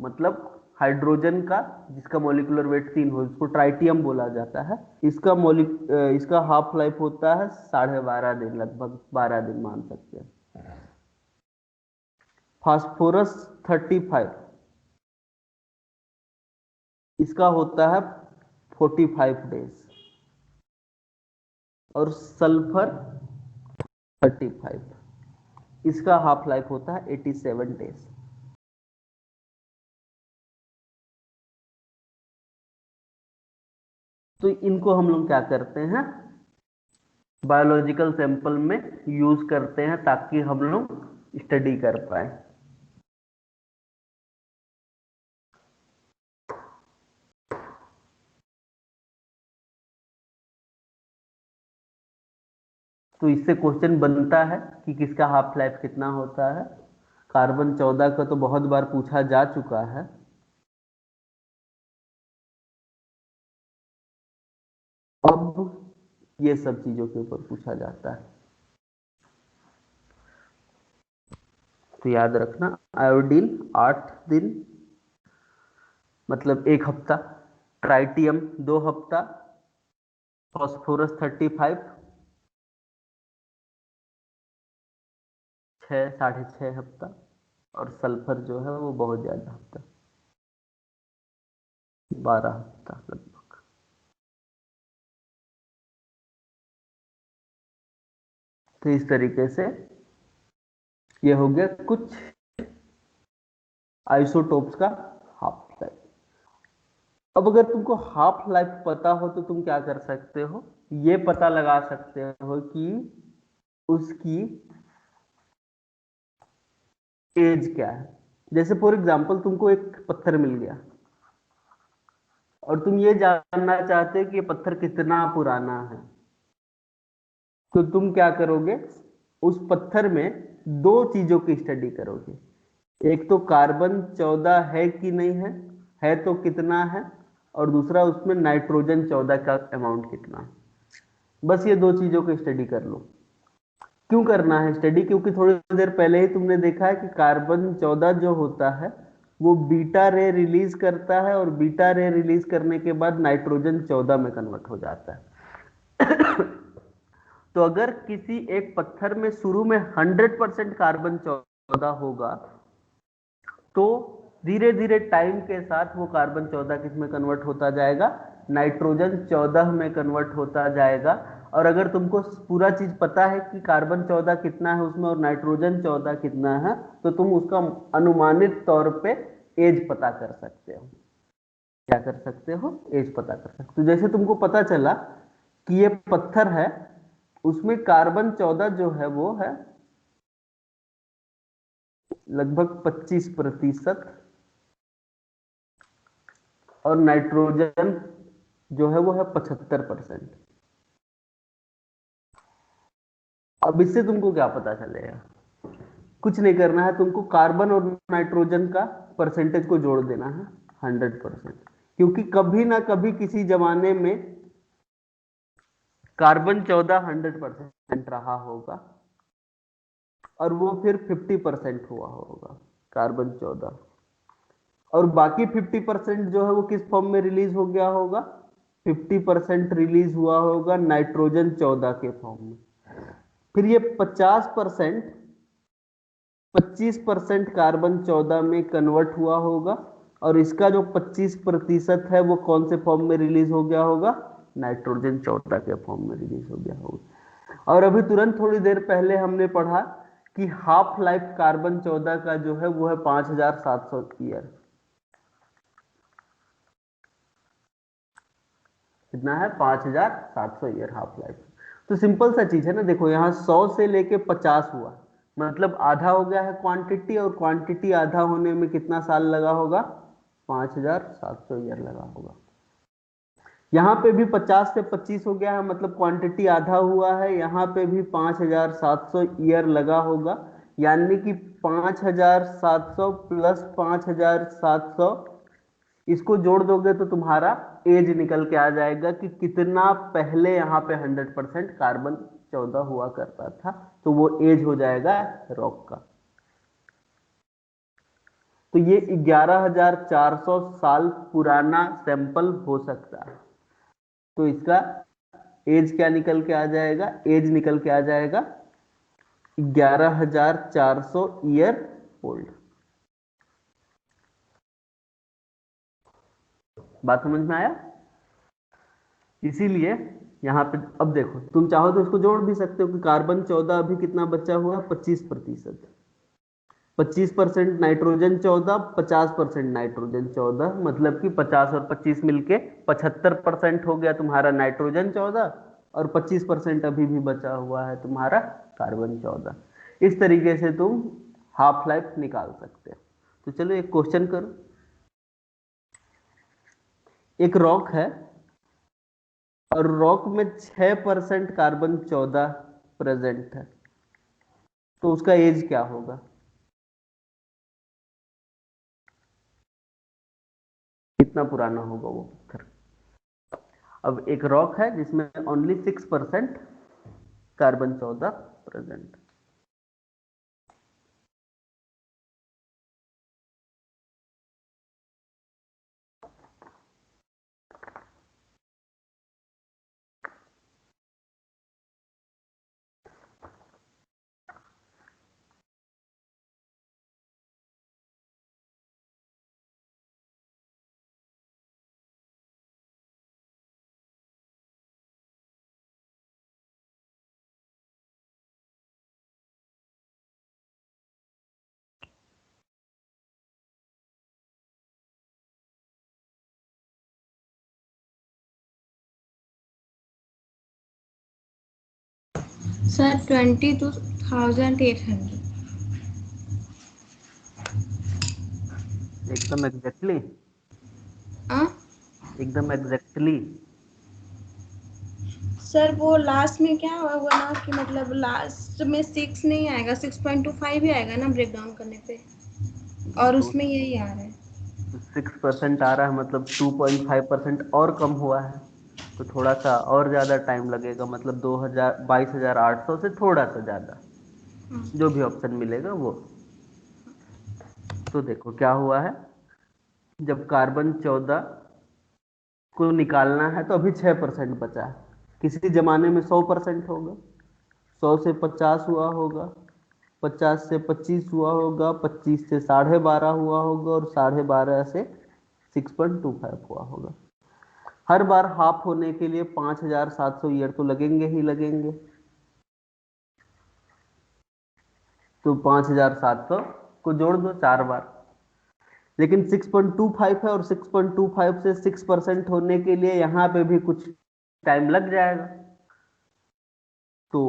मतलब हाइड्रोजन का जिसका मॉलिक्यूलर वेट 3 हो, इसको ट्राइटियम बोला जाता है। इसका हाफ लाइफ होता है 12.5 दिन, लगभग 12 दिन मान सकते हैं। फास्फोरस 35, इसका होता है 45 डेज। और सल्फर 35, इसका हाफ लाइफ होता है 87 डेज। तो इनको हम लोग क्या करते हैं, बायोलॉजिकल सैंपल में यूज करते हैं ताकि हम लोग स्टडी कर पाए। तो इससे क्वेश्चन बनता है कि किसका हाफ लाइफ कितना होता है। कार्बन 14 का तो बहुत बार पूछा जा चुका है। अब ये सब चीजों के ऊपर पूछा जाता है, तो याद रखना। आयोडीन 8 दिन मतलब 1 हफ्ता, ट्राइटियम 2 हफ्ता, फास्फोरस 35 6-6.5 हफ्ता, और सल्फर जो है वो बहुत ज्यादा हफ्ता, 12 हफ्ता लगभग। तो इस तरीके से ये हो गया कुछ आइसोटोप्स का हाफ लाइफ। अब अगर तुमको हाफ लाइफ पता हो तो तुम क्या कर सकते हो, ये पता लगा सकते हो कि उसकी एज क्या है। जैसे फॉर एग्जांपल तुमको एक पत्थर मिल गया और तुम ये जानना चाहते हो कि ये पत्थर कितना पुराना है, तो तुम क्या करोगे, उस पत्थर में 2 चीजों की स्टडी करोगे। एक तो कार्बन 14 है कि नहीं है तो कितना है, और दूसरा उसमें नाइट्रोजन 14 का अमाउंट कितना है। बस ये 2 चीजों की स्टडी कर लो। क्यों करना है स्टडी, क्योंकि थोड़ी देर पहले ही तुमने देखा है कि कार्बन 14 जो होता है वो बीटा रे रिलीज करता है, और बीटा रे रिलीज करने के बाद नाइट्रोजन 14 में कन्वर्ट हो जाता है। तो अगर किसी एक पत्थर में शुरू में 100% कार्बन 14 होगा तो धीरे धीरे टाइम के साथ वो कार्बन 14 किस में कन्वर्ट होता जाएगा, नाइट्रोजन 14 में कन्वर्ट होता जाएगा। और अगर तुमको पूरा चीज पता है कि कार्बन 14 कितना है उसमें और नाइट्रोजन 14 कितना है, तो तुम उसका अनुमानित तौर पे एज पता कर सकते हो। क्या कर सकते हो, एज पता कर सकते हो। तो जैसे तुमको पता चला कि ये पत्थर है, उसमें कार्बन 14 जो है वो है लगभग 25%, और नाइट्रोजन जो है वो है 75%। अब इससे तुमको क्या पता चलेगा, कुछ नहीं करना है, तुमको कार्बन और नाइट्रोजन का परसेंटेज को जोड़ देना है 100%, क्योंकि कभी ना कभी किसी जमाने में कार्बन 14 100% रहा होगा और वो फिर 50% हुआ होगा कार्बन 14, और बाकी 50% जो है वो किस फॉर्म में रिलीज हो गया होगा, 50% रिलीज हुआ होगा नाइट्रोजन 14 के फॉर्म में। फिर ये 25% कार्बन 14 में कन्वर्ट हुआ होगा, और इसका जो 25% है वो कौन से फॉर्म में रिलीज हो गया होगा, नाइट्रोजन 14 के फॉर्म में रिलीज हो गया होगा। और अभी तुरंत थोड़ी देर पहले हमने पढ़ा कि हाफ लाइफ कार्बन 14 का जो है वो है 5700 ईयर। कितना है? 5700 ईयर हाफ लाइफ। तो सिंपल सा चीज है ना, देखो यहाँ 100 से लेके 50 हुआ, मतलब आधा हो गया है क्वांटिटी, और क्वांटिटी आधा होने में कितना साल लगा होगा? 5700 ईयर लगा होगा। यहाँ पे भी 50 से 25 हो गया है, मतलब क्वांटिटी आधा हुआ है, यहाँ पे भी 5700 ईयर लगा होगा, यानी कि 5700 प्लस 5700, इसको जोड़ दोगे तो तुम्हारा एज निकल के आ जाएगा कि कितना पहले यहाँ पे 100% कार्बन 14 हुआ करता था, तो वो एज हो जाएगा रॉक का। तो ये 11400 साल पुराना सैंपल हो सकता है। तो इसका एज क्या निकल के आ जाएगा? एज निकल के आ जाएगा 11400 ईयर ओल्ड। बात समझ में आया? इसीलिए यहाँ पे अब देखो, तुम चाहो तो इसको जोड़ भी सकते हो कि कार्बन 14 अभी कितना बचा हुआ है? 25%। 25% नाइट्रोजन 14, 50% नाइट्रोजन 14, मतलब कि 50 और 25 मिलके 75% हो गया तुम्हारा नाइट्रोजन 14, और 25% अभी भी बचा हुआ है तुम्हारा कार्बन 14। इस तरीके से तुम हाफ लाइफ निकाल सकते हो। तो चलो एक क्वेश्चन करो। एक रॉक है और रॉक में 6% कार्बन 14 प्रेजेंट है, तो उसका एज क्या होगा? कितना पुराना होगा वो पत्थर? अब एक रॉक है जिसमें ओनली 6% कार्बन 14 प्रेजेंट। सर 22,800। एकदम एग्जैक्टली? हाँ एकदम एग्जैक्टली? सर, वो लास्ट में क्या होगा ना कि मतलब लास्ट में 6 नहीं आएगा, 6.25 ही आएगा ना ब्रेक डाउन करने पे, और तो उसमें यही आ रहा है। 6% आ रहा है, मतलब 2.5% और कम हुआ है, तो थोड़ा सा और ज्यादा टाइम लगेगा, मतलब 22,800 से थोड़ा सा ज्यादा, हाँ। जो भी ऑप्शन मिलेगा वो। तो देखो क्या हुआ है, जब कार्बन 14 को निकालना है तो अभी 6% बचा है। किसी जमाने में 100% होगा, 100 से 50 हुआ होगा, 50 से 25 हुआ होगा, 25 से 12.5 हुआ होगा, और 12.5 से 6.25 हुआ होगा। हर बार हाफ होने के लिए 5700 ईयर तो लगेंगे ही लगेंगे। तो 5700 को जोड़ दो 4 बार, लेकिन 6.25 है, और 6.25 से 6% होने के लिए यहाँ पे भी कुछ टाइम लग जाएगा। तो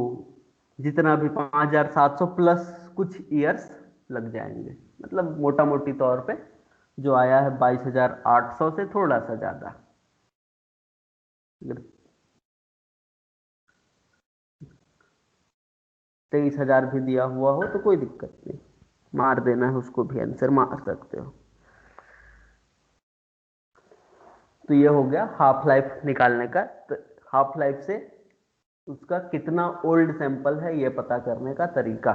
जितना भी 5700 प्लस कुछ ईयर्स लग जाएंगे, मतलब मोटा मोटी तौर पे जो आया है 22,800 से थोड़ा सा ज्यादा। अगर 23,000 भी दिया हुआ हो तो कोई दिक्कत नहीं, मार देना है उसको भी, आंसर मार सकते हो। तो ये हो गया हाफ लाइफ निकालने का। तो हाफ लाइफ से उसका कितना ओल्ड सैंपल है ये पता करने का तरीका।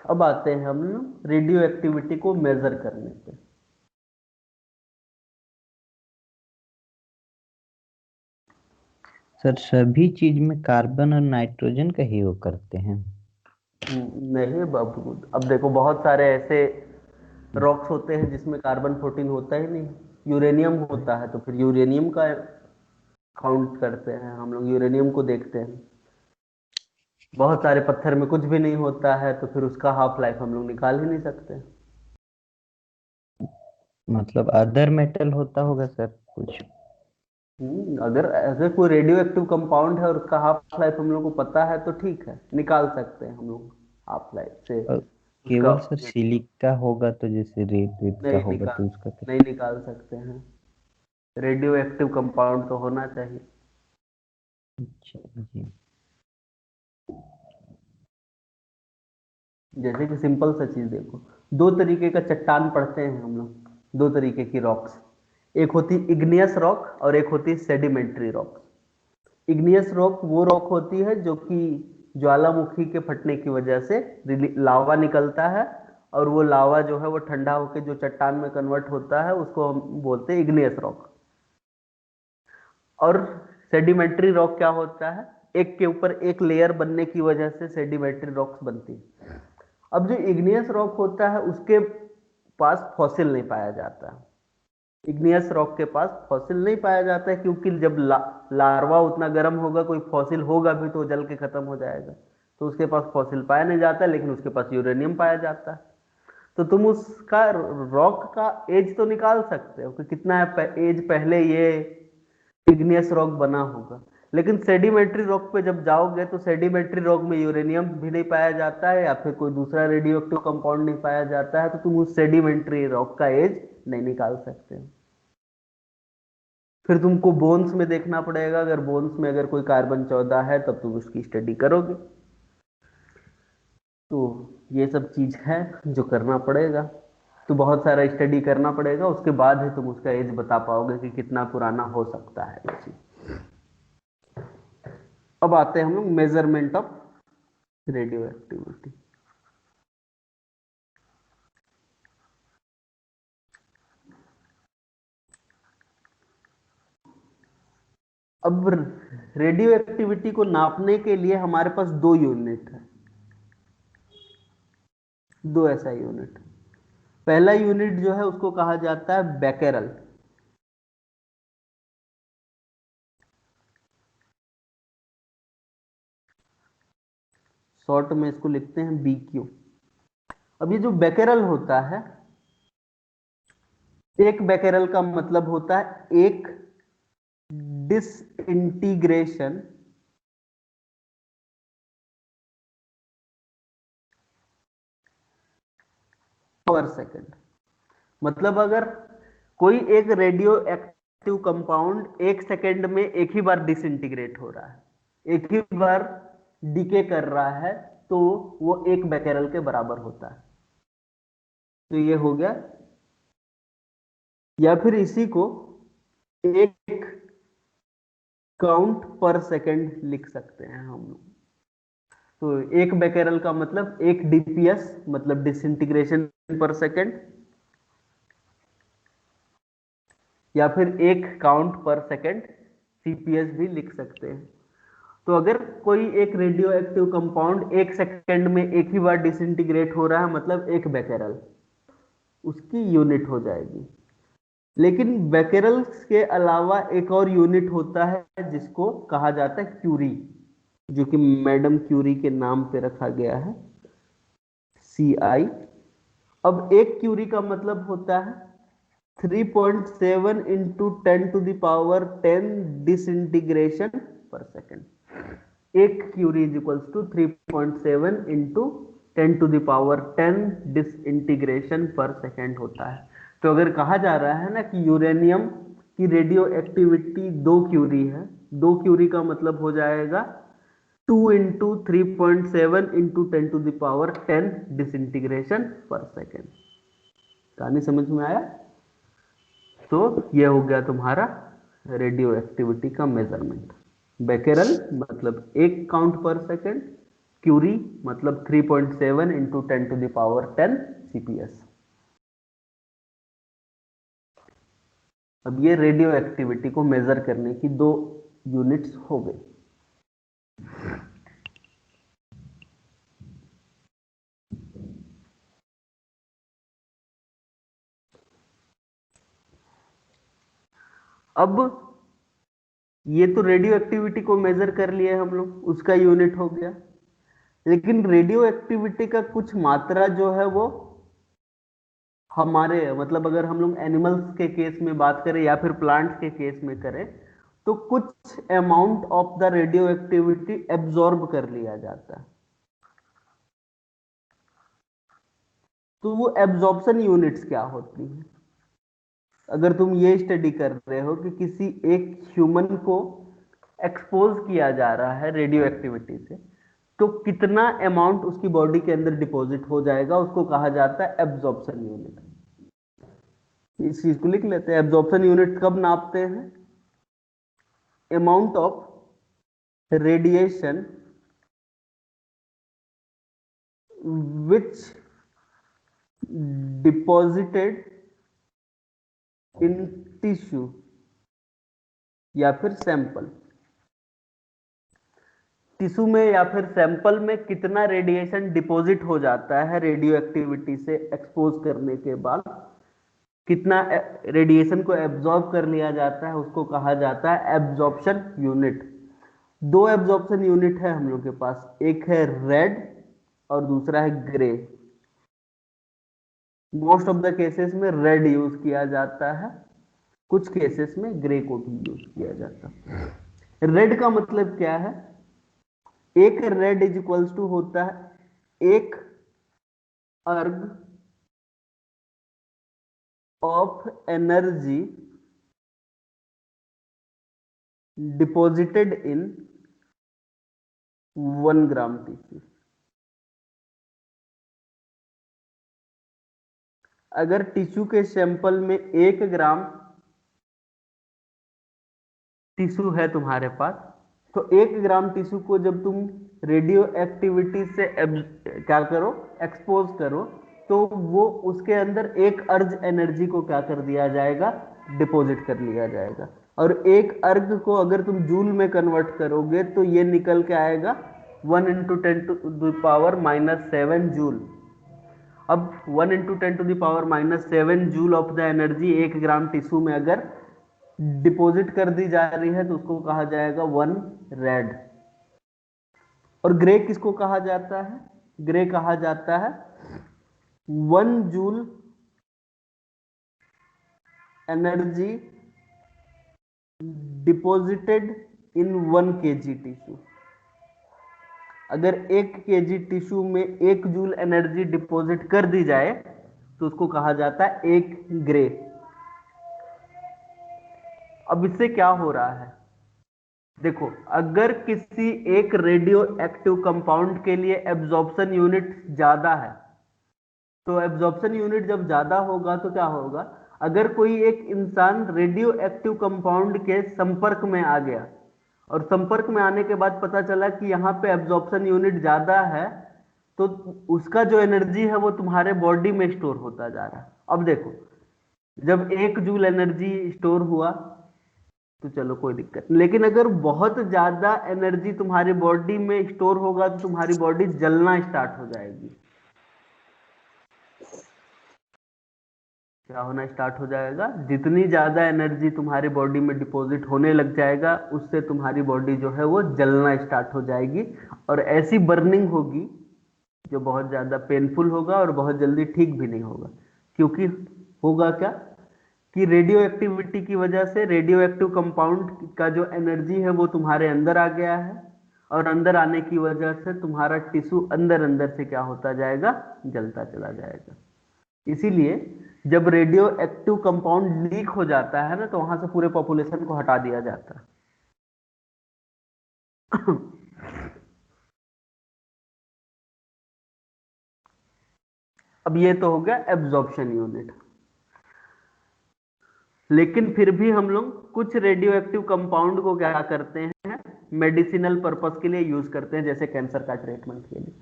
अब आते हैं हम रेडियो एक्टिविटी को मेजर करने पे। सर सभी चीज में कार्बन और नाइट्रोजन का ही वो करते हैं? नहीं बाबू, अब देखो बहुत सारे ऐसे रॉक्स होते हैं जिसमें कार्बन 14 होता ही नहीं, यूरेनियम होता है, तो फिर यूरेनियम का काउंट करते हैं हम लोग, यूरेनियम को देखते हैं। बहुत सारे पत्थर में कुछ भी नहीं होता है, तो फिर उसका हाफ लाइफ हम लोग निकाल ही नहीं सकते। मतलब अदर मेटल होता होगा सर कुछ? अगर अगर कोई रेडियो एक्टिव कंपाउंड है और उसका हाफ लाइफ हम लोग को पता है तो ठीक है, निकाल सकते हैं हम लोग हाफ लाइफ से और उसका। केवल सर सिलिका होगा तो जैसे रेत वेत का नहीं होगा निकाल तो उसका क्या? नहीं निकाल सकते हैं, रेडियो एक्टिव कंपाउंड तो होना चाहिए। अच्छा जी। जैसे कि सिंपल सा चीज देखो, दो तरीके का चट्टान पढ़ते हैं हम लोग, दो तरीके की रॉक्स, एक होती इग्नियस रॉक और एक होती सेडिमेंट्री रॉक। इग्नियस रॉक वो रॉक होती है जो कि ज्वालामुखी के फटने की वजह से लावा निकलता है, और वो लावा जो है वो ठंडा होकर जो चट्टान में कन्वर्ट होता है उसको हम बोलते हैं इग्नियस रॉक। और सेडिमेंट्री रॉक क्या होता है, एक के ऊपर एक लेयर बनने की वजह से सेडिमेंट्री रॉक्स बनती है। अब जो इग्नियस रॉक होता है उसके पास फॉसिल नहीं पाया जाता, इग्नियस रॉक के पास फॉसिल नहीं पाया जाता है, क्योंकि जब लार्वा उतना गर्म होगा, कोई फॉसिल होगा भी तो जल के खत्म हो जाएगा, तो उसके पास फॉसिल पाया नहीं जाता, लेकिन उसके पास यूरेनियम पाया जाता है। तो तुम उसका रॉक का एज तो निकाल सकते हो कि कितना एज पहले ये इग्नियस रॉक बना होगा, लेकिन सेडिमेंट्री रॉक पे जब जाओगे तो सेडिमेंट्री रॉक में यूरेनियम भी नहीं पाया जाता है या फिर कोई दूसरा रेडियो एक्टिव कंपाउंड नहीं पाया जाता है, तो तुम उस सेडिमेंट्री रॉक का एज नहीं निकाल सकते हो। फिर तुमको बोन्स में देखना पड़ेगा, अगर बोन्स में अगर कोई कार्बन 14 है तब तुम उसकी स्टडी करोगे। तो ये सब चीज है जो करना पड़ेगा, तो बहुत सारा स्टडी करना पड़ेगा, उसके बाद ही तुम उसका एज बता पाओगे कि कितना पुराना हो सकता है ये चीज। अब आते हैं हम लोग मेजरमेंट ऑफ रेडियो एक्टिविटी। अब रेडियो एक्टिविटी को नापने के लिए हमारे पास दो यूनिट है, दो ऐसा यूनिट। पहला यूनिट जो है उसको कहा जाता है बेकेरल, शॉर्ट में इसको लिखते हैं BQ। अब ये जो बेकेरल होता है, एक बेकेरल का मतलब होता है एक डिसइंटीग्रेशन पर सेकेंड। मतलब अगर कोई एक रेडियो एक्टिव कंपाउंड एक सेकेंड में एक ही बार डिसइंटीग्रेट हो रहा है, एक ही बार डीके कर रहा है, तो वो एक बेकेरल के बराबर होता है। तो ये हो गया, या फिर इसी को एक काउंट पर सेकेंड लिख सकते हैं हम लोग। तो एक बेकेरल का मतलब एक DPS मतलब डिसइंटीग्रेशन पर सेकेंड, या फिर एक काउंट पर सेकेंड CPS भी लिख सकते हैं। तो अगर कोई एक रेडियो एक्टिव कंपाउंड एक सेकेंड में एक ही बार डिसइंटीग्रेट हो रहा है, मतलब एक बेकेरल, उसकी यूनिट हो जाएगी। लेकिन बेकेरल के अलावा एक और यूनिट होता है जिसको कहा जाता है क्यूरी, जो कि मैडम क्यूरी के नाम पे रखा गया है, CI। अब एक क्यूरी का मतलब होता है 3.7 इंटू 10⁻10 डिसइंटीग्रेशन पर सेकेंड। एक curie is equals to 3.7 into 10⁻10 disintegration per second होता है। तो अगर कहा जा रहा है ना कि यूरेनियम की रेडियो एक्टिविटी 2 क्यूरी है, 2 क्यूरी का मतलब हो जाएगा 2 into 3.7 into 10⁻10 disintegration per second. कहानी समझ में आया? तो ये हो गया तुम्हारा रेडियो एक्टिविटी का मेजरमेंट। बेकेरल मतलब एक काउंट पर सेकेंड, क्यूरी मतलब 3.7 इंटू 10⁻10 CPS। अब ये रेडियो एक्टिविटी को मेजर करने की दो यूनिट्स हो गई। अब ये तो रेडियो एक्टिविटी को मेजर कर लिए हम लोग, उसका यूनिट हो गया। लेकिन रेडियो एक्टिविटी का कुछ मात्रा जो है वो हमारे मतलब अगर हम लोग एनिमल्स के केस में बात करें या फिर प्लांट्स के केस में करें, तो कुछ amount of the radio activity absorb कर लिया जाता है। तो वो एब्जॉर्प्शन यूनिट्स क्या होती हैं? अगर तुम ये स्टडी कर रहे हो कि किसी एक ह्यूमन को एक्सपोज किया जा रहा है रेडियो एक्टिविटी से, तो कितना अमाउंट उसकी बॉडी के अंदर डिपॉजिट हो जाएगा, उसको कहा जाता है एब्जॉर्प्शन यूनिट। इस चीज को लिख लेते हैं। एब्जॉर्प्शन यूनिट कब नापते हैं? Amount of radiation which deposited in tissue या फिर सैंपल। टिश्यू में या फिर सैंपल में कितना रेडिएशन डिपॉजिट हो जाता है रेडियो एक्टिविटी से एक्सपोज करने के बाद, कितना रेडिएशन को एब्जॉर्ब कर लिया जाता है, उसको कहा जाता है एब्जॉर्प्शन यूनिट। दो एब्जॉर्प्शन यूनिट है हम लोग के पास, एक है रेड और दूसरा है grey. Most of the cases में रेड यूज किया जाता है, कुछ केसेस में ग्रे को भी यूज किया जाता है। रेड का मतलब क्या है? एक रेड इज इक्वल्स टू होता है एक अर्ग of energy deposited in 1 gram tissue. अगर टिश्यू के सैंपल में 1 ग्राम टिश्यू है तुम्हारे पास, तो 1 ग्राम टिश्यू को जब तुम रेडियो एक्टिविटी से क्या करो, एक्सपोज करो, तो वो उसके अंदर एक अर्ज एनर्जी को क्या कर दिया जाएगा, डिपॉजिट कर लिया जाएगा। और एक अर्ग को अगर तुम जूल में कन्वर्ट करोगे तो ये निकल के आएगा 1 × 10⁻⁻7 जूल। अब 1 × 10⁻⁻7 joule of the energy 1 gram tissue में अगर डिपॉजिट कर दी जा रही है तो उसको कहा जाएगा 1 रेड। और ग्रे किसको कहा जाता है? ग्रे कहा जाता है 1 joule energy deposited in 1 kg tissue. अगर 1 kg टिश्यू में 1 जूल एनर्जी डिपॉजिट कर दी जाए तो उसको कहा जाता है 1 ग्रे। अब इससे क्या हो रहा है? देखो, अगर किसी एक रेडियो एक्टिव कंपाउंड के लिए एब्जॉर्प्शन यूनिट ज्यादा है, तो एब्जॉर्प्शन यूनिट जब ज्यादा होगा तो क्या होगा? अगर कोई एक इंसान रेडियो एक्टिव कंपाउंड के संपर्क में आ गया और संपर्क में आने के बाद पता चला कि यहाँ पे एब्जॉर्प्शन यूनिट ज्यादा है, तो उसका जो एनर्जी है वो तुम्हारे बॉडी में स्टोर होता जा रहा है। अब देखो, जब 1 जूल एनर्जी स्टोर हुआ तो चलो कोई दिक्कत नहीं, लेकिन अगर बहुत ज्यादा एनर्जी तुम्हारी बॉडी में स्टोर होगा तो तुम्हारी बॉडी जलना स्टार्ट हो जाएगी। क्या होना स्टार्ट हो जाएगा? जितनी ज्यादा एनर्जी तुम्हारी बॉडी में डिपॉजिट होने लग जाएगा, उससे तुम्हारी बॉडी जो है वो जलना स्टार्ट हो जाएगी, और ऐसी बर्निंग होगी जो बहुत ज्यादा पेनफुल होगा और बहुत जल्दी ठीक भी नहीं होगा। क्योंकि होगा क्या कि रेडियो एक्टिविटी की वजह से रेडियो एक्टिव कंपाउंड का जो एनर्जी है वो तुम्हारे अंदर आ गया है, और अंदर आने की वजह से तुम्हारा टिश्यू अंदर अंदर से क्या होता जाएगा, जलता चला जाएगा। इसीलिए जब रेडियो एक्टिव कंपाउंड लीक हो जाता है ना, तो वहां से पूरे पॉपुलेशन को हटा दिया जाता है। अब ये तो हो गया एब्जॉर्प्शन यूनिट। लेकिन फिर भी हम लोग कुछ रेडियो एक्टिव कंपाउंड को क्या करते हैं, मेडिसिनल पर्पस के लिए यूज करते हैं, जैसे कैंसर का ट्रीटमेंट के लिए।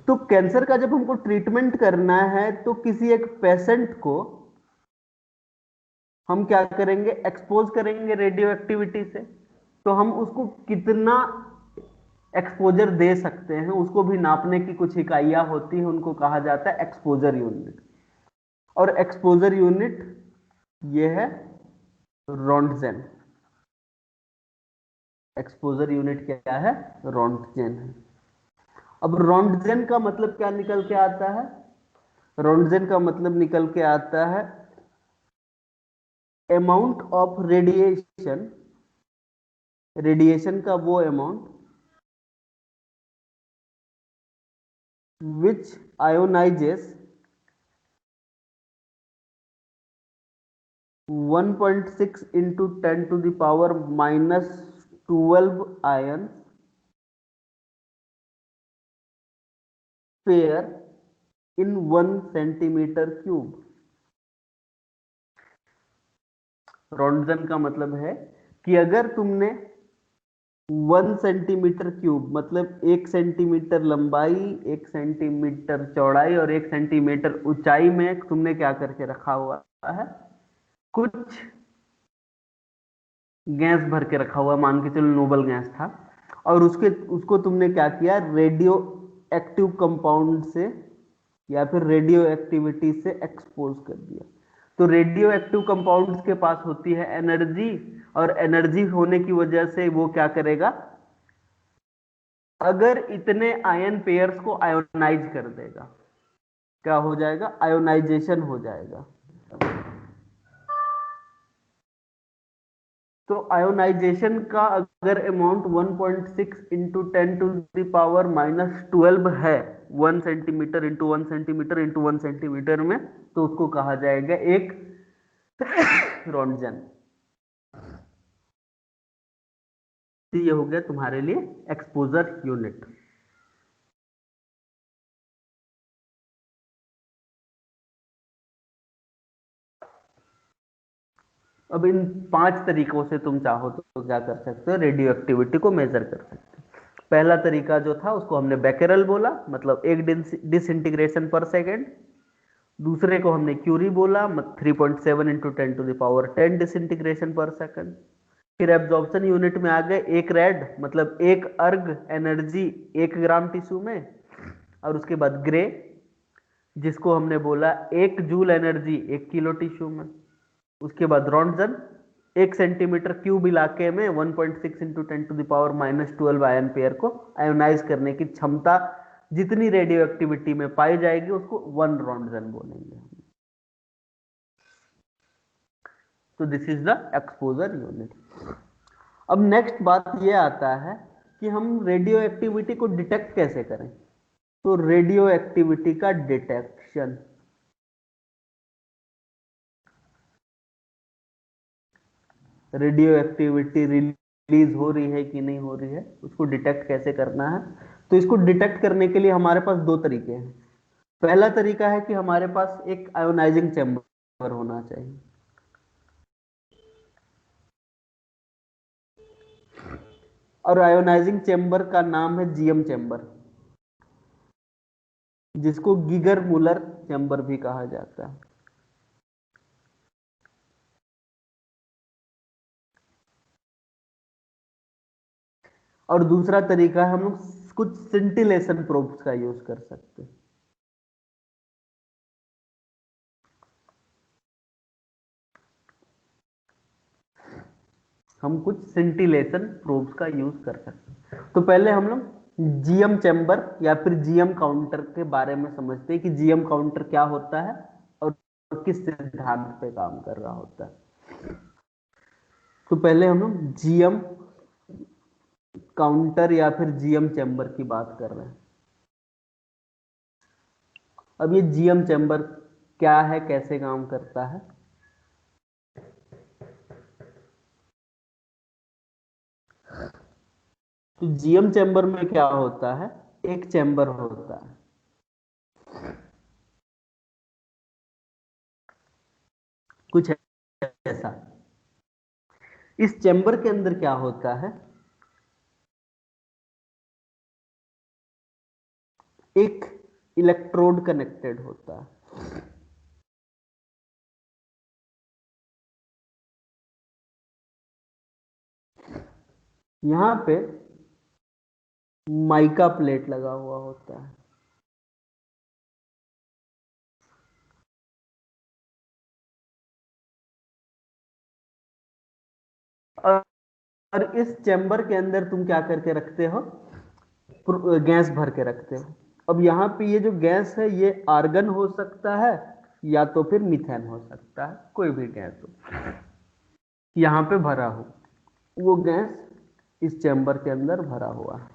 तो कैंसर का जब हमको ट्रीटमेंट करना है तो किसी एक पेशेंट को हम क्या करेंगे, एक्सपोज करेंगे रेडियो एक्टिविटी से। तो हम उसको कितना एक्सपोजर दे सकते हैं उसको भी नापने की कुछ इकाइयां होती हैं, उनको कहा जाता है एक्सपोजर यूनिट। और एक्सपोजर यूनिट ये है रोंटजेन। एक्सपोजर यूनिट क्या है? रोंटजेन है। अब रोंटजेन का मतलब क्या निकल के आता है? रोंटजेन का मतलब निकल के आता है अमाउंट ऑफ रेडिएशन, रेडिएशन का वो amount which ionizes 1.6 into 10 to the power minus 12 ions pair in 1 centimeter cube। रोंटजेन का मतलब है कि अगर तुमने 1 सेंटीमीटर क्यूब मतलब 1 सेंटीमीटर लंबाई, 1 सेंटीमीटर चौड़ाई और 1 सेंटीमीटर ऊंचाई में तुमने क्या करके रखा हुआ है, कुछ गैस भर के रखा हुआ, मान के चलो नोबल गैस था, और उसको तुमने क्या किया, रेडियो एक्टिव कंपाउंड से या फिर रेडियो एक्टिविटी से एक्सपोज कर दिया। तो रेडियो एक्टिव कंपाउंड्स के पास होती है एनर्जी, और एनर्जी होने की वजह से वो क्या करेगा, अगर इतने आयन पेयर्स को आयोनाइज कर देगा, क्या हो जाएगा, आयोनाइजेशन हो जाएगा। तो आयोनाइजेशन का अगर amount 1.6 into 10 to the power minus 12 है, 1 centimetre into 1 centimetre into 1 centimetre में, तो उसको कहा जाएगा एक रोंटजेन। तो ये हो गया तुम्हारे लिए एक्सपोजर यूनिट। अब इन 5 तरीकों से तुम चाहो तो क्या कर सकते हो, रेडियो एक्टिविटी को मेजर कर सकते हो। पहला तरीका जो था उसको हमने बेकेरल बोला, मतलब 1 डिसइंटीग्रेशन पर सेकेंड। दूसरे को हमने क्यूरी बोला, 3.7 into 10 to the power 10 disintegration per second. फिर एब्जॉर्प्शन यूनिट में आ गए, एक रेड मतलब 1 अर्ग एनर्जी 1 ग्राम टिश्यू में, और उसके बाद ग्रे जिसको हमने बोला 1 जूल एनर्जी 1 किलो टिश्यू में। उसके बाद रोंटजेन 1 सेंटीमीटर क्यूब इलाके में 1.6 into 10 to the power minus 12 ion pair को आयोनाइज करने की क्षमता जितनी रेडियो एक्टिविटी में पाई जाएगी उसको 1 रोंटजेन बोलेंगे। तो this is the exposure unit. अब नेक्स्ट बात ये आता है कि हम रेडियो एक्टिविटी को डिटेक्ट कैसे करें। तो रेडियो एक्टिविटी का डिटेक्शन, रेडियो एक्टिविटी रिलीज हो रही है कि नहीं हो रही है, उसको डिटेक्ट कैसे करना है। तो इसको डिटेक्ट करने के लिए हमारे पास 2 तरीके हैं। पहला तरीका है कि हमारे पास एक आयोनाइजिंग चैम्बर होना चाहिए। और आयोनाइजिंग चैम्बर का नाम है जीएम चैम्बर, जिसको गिगर मुलर चैम्बर भी कहा जाता है। और दूसरा तरीका है हम लोग कुछ सिंटिलेशन प्रोब्स का यूज कर सकते हैं। हम कुछ सिंटिलेशन प्रोब्स का यूज कर सकते हैं। तो पहले हम लोग जीएम चैम्बर या फिर जीएम काउंटर के बारे में समझते हैं कि जीएम काउंटर क्या होता है और किस सिद्धांत पे काम कर रहा होता है। तो पहले हम लोग जीएम काउंटर या फिर जीएम चैम्बर की बात कर रहे हैं। अब ये जीएम चैम्बर क्या है, कैसे काम करता है। तो जीएम चैम्बर में क्या होता है, एक चैम्बर होता है, कुछ ऐसा। इस चैम्बर के अंदर क्या होता है, एक इलेक्ट्रोड कनेक्टेड होता है। यहां पे माइका प्लेट लगा हुआ होता है। और इस चैम्बर के अंदर तुम क्या करके रखते हो, गैस भर के रखते हो। अब यहाँ पे ये जो गैस है ये आर्गन हो सकता है या तो फिर मीथेन हो सकता है, कोई भी गैस हो यहाँ पे भरा हो, वो गैस इस चैम्बर के अंदर भरा हुआ है।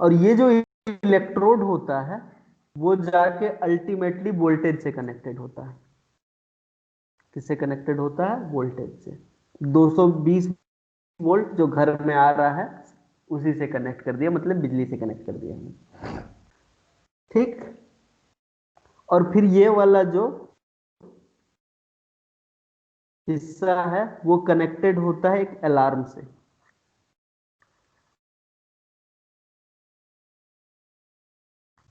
और ये जो इलेक्ट्रोड होता है वो जाके अल्टीमेटली वोल्टेज से कनेक्टेड होता है। किससे कनेक्टेड होता है? वोल्टेज से। 220 वोल्ट जो घर में आ रहा है उसी से कनेक्ट कर दिया, मतलब बिजली से कनेक्ट कर दिया हमने, ठीक। और फिर ये वाला जो हिस्सा है वो कनेक्टेड होता है एक अलार्म से।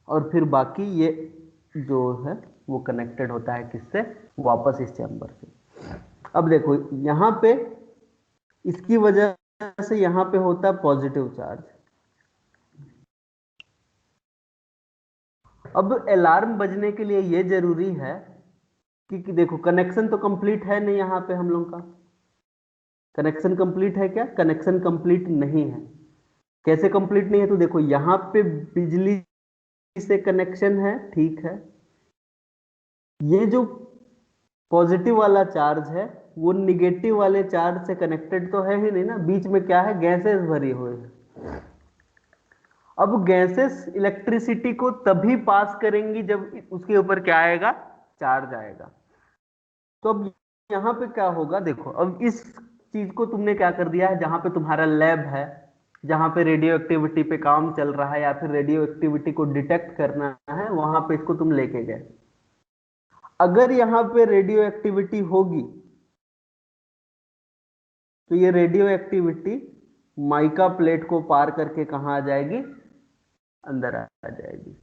और फिर बाकी ये जो है वो कनेक्टेड होता है किससे? वापस इस चैम्बर से। अब देखो यहां पे इसकी वजह से यहां पे होता है पॉजिटिव चार्ज। अब अलार्म बजने के लिए ये जरूरी है कि देखो कनेक्शन तो कंप्लीट है नहीं, यहां पे हम लोग का कनेक्शन कंप्लीट है क्या? कनेक्शन कंप्लीट नहीं है। कैसे कंप्लीट नहीं है? तो देखो यहां पे बिजली से कनेक्शन है, ठीक है। ये जो पॉजिटिव वाला चार्ज है वो निगेटिव वाले चार्ज से कनेक्टेड तो है ही नहीं ना, बीच में क्या है? गैसेस भरी हुई है। अब गैसेस इलेक्ट्रिसिटी को तभी पास करेंगी जब उसके ऊपर क्या आएगा? चार्ज आएगा। तो अब यहां पे क्या होगा? देखो अब इस चीज को तुमने क्या कर दिया है, जहां पे तुम्हारा लैब है, जहां पे रेडियो एक्टिविटी पे काम चल रहा है या फिर रेडियो एक्टिविटी को डिटेक्ट करना है, वहां पे इसको तुम लेके गए। अगर यहां पे रेडियो एक्टिविटी होगी तो ये रेडियो एक्टिविटी माइका प्लेट को पार करके कहां आ जाएगी? अंदर आ जाएगी।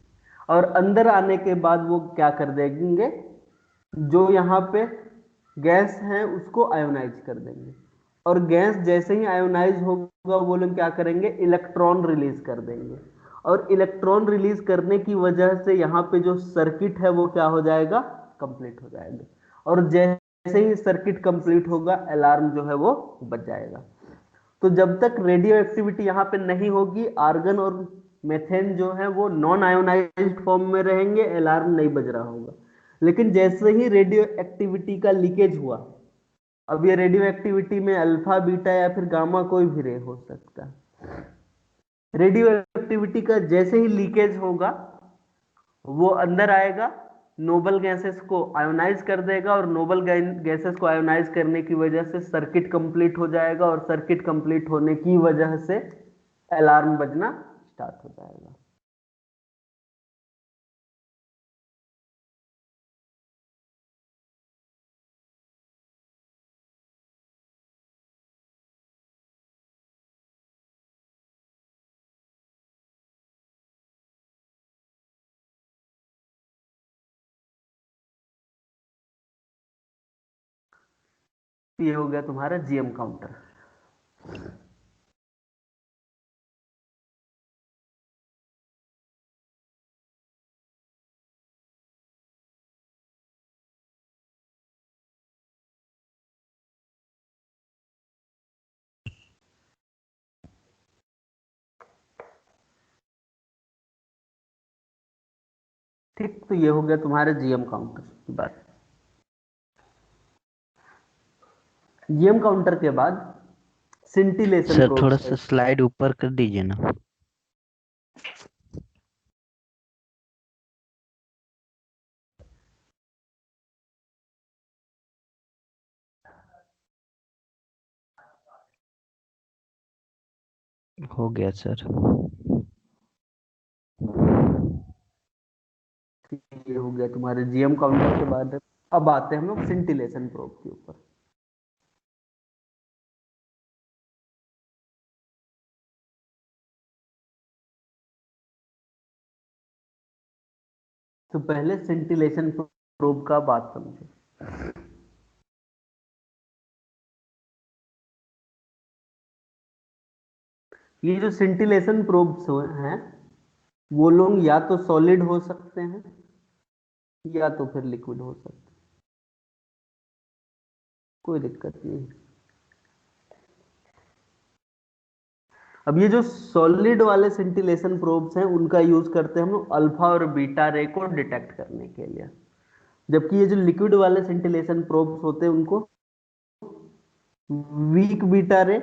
और अंदर आने के बाद वो क्या कर देंगे? जो यहाँ पे गैस है उसको आयोनाइज कर देंगे। और गैस जैसे ही आयोनाइज होगा वो लोग क्या करेंगे? इलेक्ट्रॉन रिलीज कर देंगे। और इलेक्ट्रॉन रिलीज करने की वजह से यहाँ पे जो सर्किट है वो क्या हो जाएगा? कंप्लीट हो जाएगा। और जैसे ही सर्किट कंप्लीट होगा अलार्म जो है वो बज जाएगा। तो जब तक रेडियो एक्टिविटी यहाँ पे नहीं होगी, आर्गन और मेथेन जो है वो नॉन आयोनाइज्ड फॉर्म में रहेंगे, अलार्म नहीं बज रहा होगा। लेकिन जैसे ही रेडियो एक्टिविटी का लीकेज हुआ, अब ये रेडियो एक्टिविटी में अल्फा बीटा या फिर गामा कोई भी रे हो सकता है। रेडियो एक्टिविटी का जैसे ही लीकेज होगा वो अंदर आएगा, नोबल गैसेस को आयोनाइज कर देगा, और नोबल गैसेस को आयोनाइज करने की वजह से सर्किट कंप्लीट हो जाएगा, और सर्किट कंप्लीट होने की वजह से अलार्म बजना स्टार्ट हो जाएगा। ये हो गया तुम्हारा जीएम काउंटर। ठीक, तो ये हो गया तुम्हारे जीएम काउंटर की बात। जीएम काउंटर के बाद सिंटिलेशन सर प्रोब। थोड़ा सा स्लाइड ऊपर कर दीजिए ना। हो गया सर। ये हो गया तुम्हारे जीएम काउंटर के बाद। अब आते हैं हम लोग सिंटिलेशन प्रोब के ऊपर। तो पहले सिंटिलेशन प्रोब का बात समझो। ये जो सिंटिलेशन प्रोब्स हैं वो लोग या तो सॉलिड हो सकते हैं या तो फिर लिक्विड हो सकते हैं। कोई दिक्कत नहीं। अब ये जो सॉलिड वाले सिंटिलेशन प्रोब्स हैं उनका यूज करते हैं हम लोग अल्फा और बीटा रे को डिटेक्ट करने के लिए, जबकि ये जो लिक्विड वाले सिंटिलेशन प्रोब्स होते हैं उनको वीक बीटा रे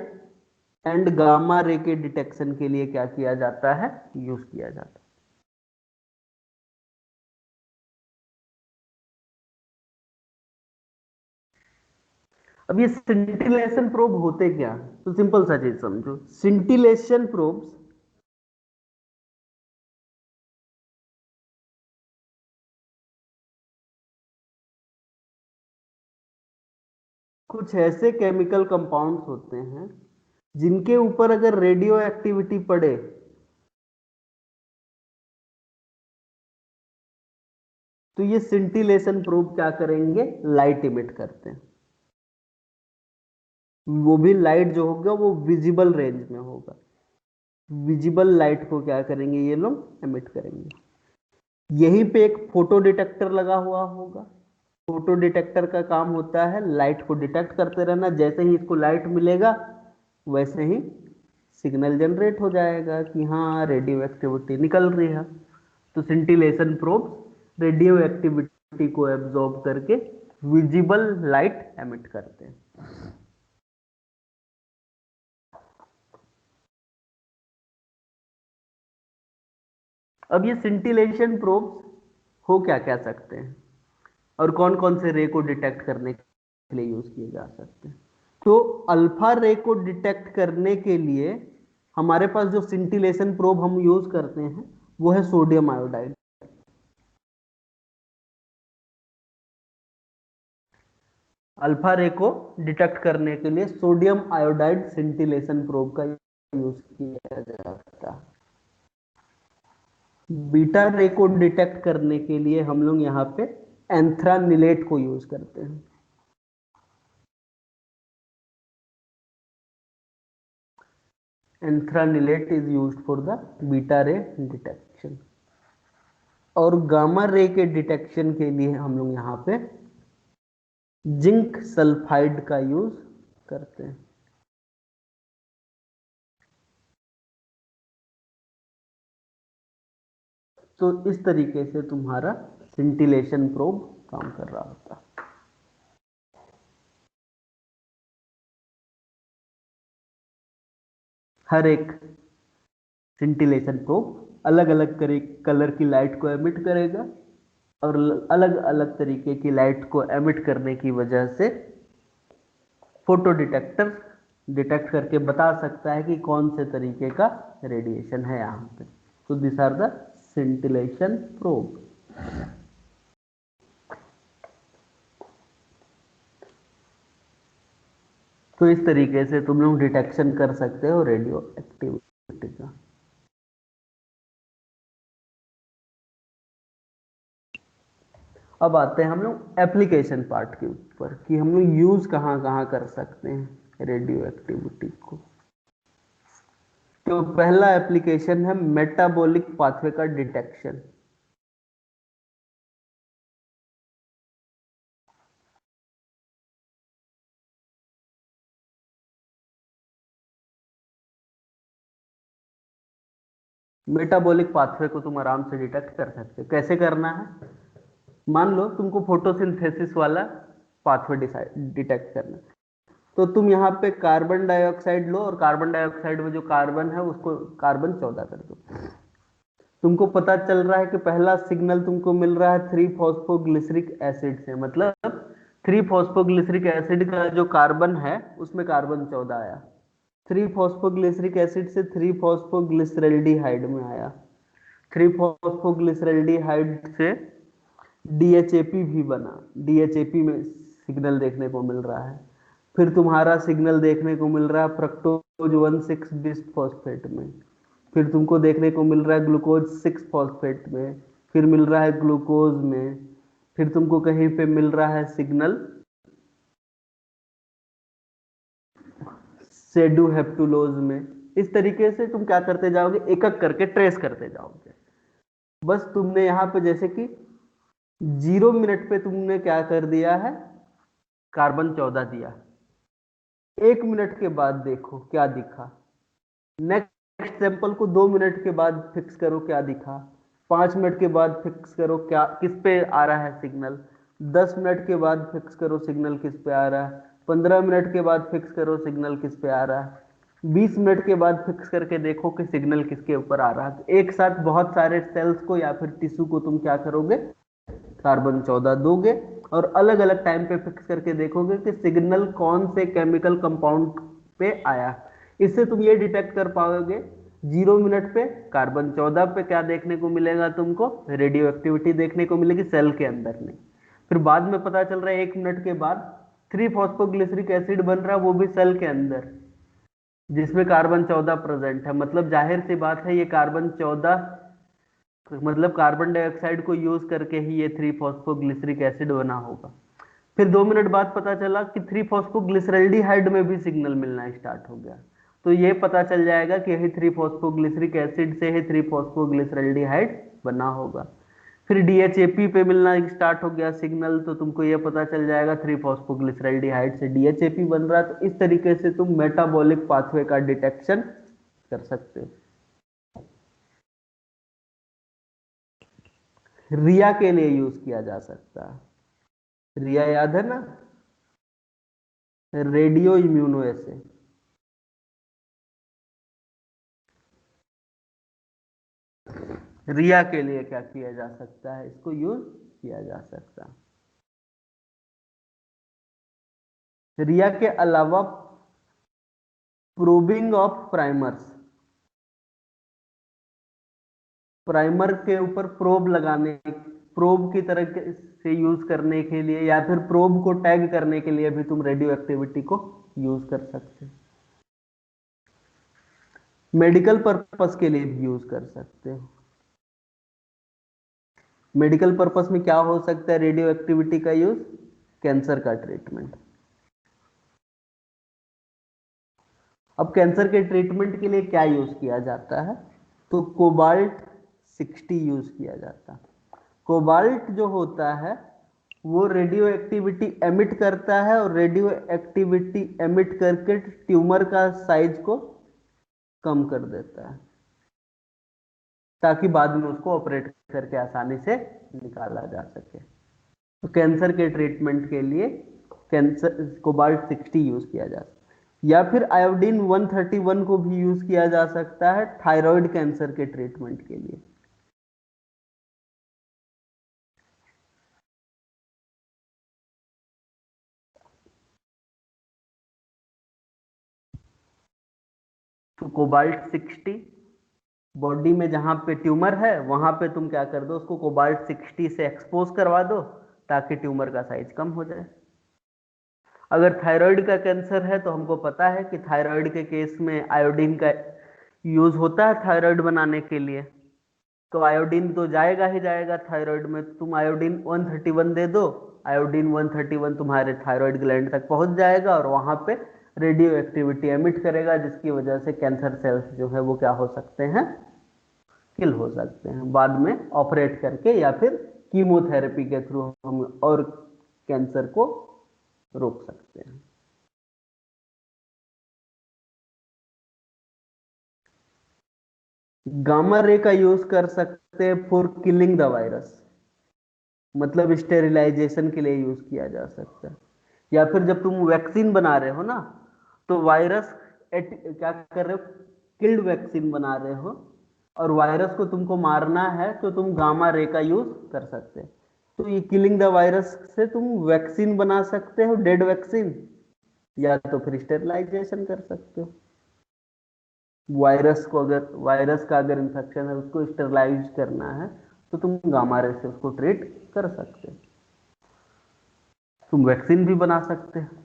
एंड गामा रे के डिटेक्शन के लिए क्या किया जाता है, यूज किया जाता है। अब ये सिंटिलेशन प्रोब होते क्या, तो सिंपल सा चीज समझो, सिंटिलेशन प्रोब्स कुछ ऐसे केमिकल कंपाउंड्स होते हैं जिनके ऊपर अगर रेडियो एक्टिविटी पड़े तो ये सिंटिलेशन प्रोब क्या करेंगे, लाइट इमिट करते हैं। वो भी लाइट जो होगा वो विजिबल रेंज में होगा, विजिबल लाइट को क्या करेंगे ये लोग एमिट करेंगे। यहीं पे एक फोटो डिटेक्टर लगा हुआ होगा। फोटो डिटेक्टर का काम होता है लाइट को डिटेक्ट करते रहना, जैसे ही इसको लाइट मिलेगा वैसे ही सिग्नल जनरेट हो जाएगा कि हाँ रेडियो एक्टिविटी निकल रही है। तो सिंटिलेशन प्रोब रेडियो एक्टिविटी को एब्जॉर्ब करके विजिबल लाइट एमिट करते हैं। अब ये सिंटिलेशन प्रोब्स हो क्या क्या सकते हैं और कौन कौन से रे को डिटेक्ट करने के लिए यूज किए जा सकते हैं। तो अल्फा रे को डिटेक्ट करने के लिए हमारे पास जो सिंटिलेशन प्रोब हम यूज करते हैं वो है सोडियम आयोडाइड। अल्फा रे को डिटेक्ट करने के लिए सोडियम आयोडाइड सिंटिलेशन प्रोब का यूज किया जाता है। बीटा रे को डिटेक्ट करने के लिए हम लोग यहाँ पे एंथ्रानिलेट को यूज करते हैं। Anthranilate is used for the beta ray detection. और गामा रे के डिटेक्शन के लिए हम लोग यहाँ पे जिंक सल्फाइड का यूज करते हैं। तो इस तरीके से तुम्हारा सिंटिलेशन प्रोब काम कर रहा होता है। हर एक सिंटिलेशन प्रोब अलग अलग कलर की लाइट को एमिट करेगा और अलग अलग तरीके की लाइट को एमिट करने की वजह से फोटो डिटेक्टर डिटेक्ट करके बता सकता है कि कौन से तरीके का रेडिएशन है यहाँ पे। तो this are the scintillation probe. तो इस तरीके से तुम लोग डिटेक्शन कर सकते हो रेडियो एक्टिविटी का। अब आते हैं हम लोग एप्लीकेशन पार्ट के ऊपर कि हम लोग यूज कहाँ कहाँ कर सकते हैं रेडियो एक्टिविटी को। तो पहला एप्लीकेशन है मेटाबॉलिक पाथवे का डिटेक्शन। मेटाबॉलिक पाथवे को तुम आराम से डिटेक्ट कर सकते हो। कैसे करना है, मान लो तुमको फोटोसिंथेसिस वाला पाथवे डिटेक्ट करना, तो तुम यहाँ पे कार्बन डाइऑक्साइड लो और कार्बन डाइऑक्साइड में जो कार्बन है उसको कार्बन 14 कर दो। तुमको पता चल रहा है कि पहला सिग्नल तुमको मिल रहा है 3-फॉस्फोग्लिसरिक एसिड से, मतलब 3-फॉस्फोग्लिसरिक एसिड का जो कार्बन है उसमें कार्बन 14 आया। 3-फॉस्फोग्लिसरिक एसिड से 3-फॉस्फोग्लिसरल्डिहाइड में आया। 3-फॉस्फोग्लिसरल्डिहाइड से DHAP भी बना, DHAP में सिग्नल देखने को मिल रहा है। फिर तुम्हारा सिग्नल देखने को मिल रहा है फ्रक्टोज 1,6-बिस्फॉस्फेट में। फिर तुमको देखने को मिल रहा है ग्लूकोज 6-फॉस्फेट में। फिर मिल रहा है ग्लूकोज में। फिर तुमको कहीं पे मिल रहा है सिग्नल सेडुहेप्टुलोज में। इस तरीके से तुम क्या करते जाओगे, एक एक करके ट्रेस करते जाओगे। बस तुमने यहाँ पे जैसे कि 0 मिनट पे तुमने क्या कर दिया है, कार्बन 14 दिया, 1 मिनट के बाद देखो क्या दिखा। नेक्स्ट सैंपल को 2 मिनट के बाद फिक्स करो, क्या दिखा। 5 मिनट के बाद फिक्स करो, क्या किस पे आ रहा है सिग्नल। 10 मिनट के बाद फिक्स करो सिग्नल किस पे आ रहा है। 15 मिनट के बाद फिक्स करो सिग्नल किस पे आ रहा है। 20 मिनट के बाद फिक्स करके देखो कि सिग्नल किसके ऊपर आ रहा है। तो एक साथ बहुत सारे सेल्स को या फिर टिश्यू को तुम क्या करोगे, कार्बन 14 दोगे और अलग अलग टाइम पे फिक्स करके देखोगे कि सिग्नल कौन से केमिकल कंपाउंड पे आया। इससे तुम ये डिटेक्ट कर पाओगे 0 मिनट पे कार्बन 14 पे क्या देखने को मिलेगा, तुमको रेडियो एक्टिविटी देखने को मिलेगी सेल के अंदर नहीं। फिर बाद में पता चल रहा है 1 मिनट के बाद 3 फॉस्फोग्लिसरिक एसिड बन रहा है, वो भी सेल के अंदर, जिसमें कार्बन 14 प्रेजेंट है। मतलब जाहिर सी बात है ये कार्बन 14 मतलब कार्बन डाइऑक्साइड को यूज करके ही ये 3 फॉस्फोग्लिसरिक एसिड बना होगा। फिर 2 मिनट बाद पता चला कि 3 फॉस्फोग्लिसरल्डिहाइड में भी सिग्नल मिलना स्टार्ट हो गया। तो ये पता चल जाएगा कि यही 3 फॉस्फोग्लिसरिक एसिड से ही 3 फॉस्फोग्लिसरल्डिहाइड बना होगा। फिर डीएचएपी पे मिलना स्टार्ट हो गया सिग्नल, तो तुमको ये पता चल जाएगा 3 फॉस्फोग्लिसरल्डिहाइड से डीएचएपी बन रहा है। तो इस तरीके से तुम मेटाबॉलिक पाथवे का डिटेक्शन कर सकते हो। रिया के लिए यूज किया जा सकता है। रिया याद है ना, रेडियो इम्यूनो एसे। रिया के लिए क्या किया जा सकता है, इसको यूज किया जा सकता है। रिया के अलावा प्रोबिंग ऑफ प्राइमर्स, प्राइमर के ऊपर प्रोब लगाने, प्रोब की तरह से यूज करने के लिए या फिर प्रोब को टैग करने के लिए भी तुम रेडियो एक्टिविटी को यूज कर सकते हो। मेडिकल पर्पस के लिए भी यूज कर सकते हो। मेडिकल पर्पस में क्या हो सकता है रेडियो एक्टिविटी का यूज, कैंसर का ट्रीटमेंट। अब कैंसर के ट्रीटमेंट के लिए क्या यूज किया जाता है, तो कोबाल्ट 60 यूज किया जाता है। कोबाल्ट जो होता है वो रेडियो एक्टिविटी एमिट करता है और रेडियो एक्टिविटी एमिट करके ट्यूमर का साइज को कम कर देता है, ताकि बाद में उसको ऑपरेट करके आसानी से निकाला जा सके। तो कैंसर के ट्रीटमेंट के लिए कैंसर कोबाल्ट 60 यूज किया जाता है। या फिर आयोडीन 131 को भी यूज किया जा सकता है थायराइड कैंसर के ट्रीटमेंट के लिए। तो कोबाल्ट 60 बॉडी में जहां पे ट्यूमर है वहां पे तुम क्या कर दो, उसको कोबाल्ट 60 से एक्सपोज करवा दो ताकि ट्यूमर का साइज कम हो जाए। अगर थायराइड का कैंसर है तो हमको पता है कि थायराइड के केस में आयोडीन का यूज होता है थायराइड बनाने के लिए। तो आयोडीन तो जाएगा ही जाएगा थायराइड में, तुम आयोडीन 131 दे दो, आयोडीन 131 तुम्हारे थायराइड ग्लैंड तक पहुंच जाएगा और वहां पे रेडियो एक्टिविटी एमिट करेगा, जिसकी वजह से कैंसर सेल्स जो है वो क्या हो सकते हैं, किल हो सकते हैं। बाद में ऑपरेट करके या फिर कीमोथेरेपी के थ्रू हम और कैंसर को रोक सकते हैं। गामा रे का यूज कर सकते हैं फॉर किलिंग द वायरस, मतलब स्टेरिलाइजेशन के लिए यूज किया जा सकता है। या फिर जब तुम वैक्सीन बना रहे हो ना, तो वायरस क्या कर रहे हो, किल्ड वैक्सीन बना रहे हो और वायरस को तुमको मारना है तो तुम गामा रे का यूज कर सकते हैं। तो ये किलिंग द वायरस से तुम वैक्सीन बना सकते हो, डेड वैक्सीन, या तो फिर स्टेरिलाइजेशन कर सकते हो। वायरस को अगर वायरस का अगर इंफेक्शन है उसको स्टेरिलाइज करना है तो तुम गामा रे से उसको ट्रीट कर सकते हो। तुम वैक्सीन भी बना सकते हो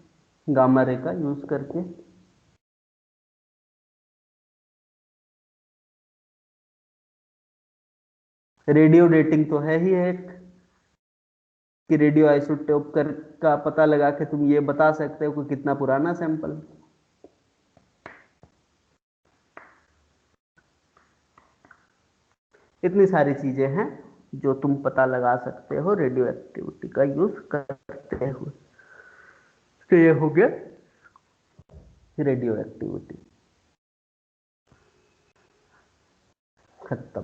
गामा रे का यूज करके। रेडियो डेटिंग तो है ही एक कि रेडियो आइसोटोप का पता लगा के तुम ये बता सकते हो कि कितना पुराना सैंपल। इतनी सारी चीजें हैं जो तुम पता लगा सकते हो रेडियो एक्टिविटी का यूज करते हुए। तो ये हो गया रेडियो एक्टिविटी, खत्म।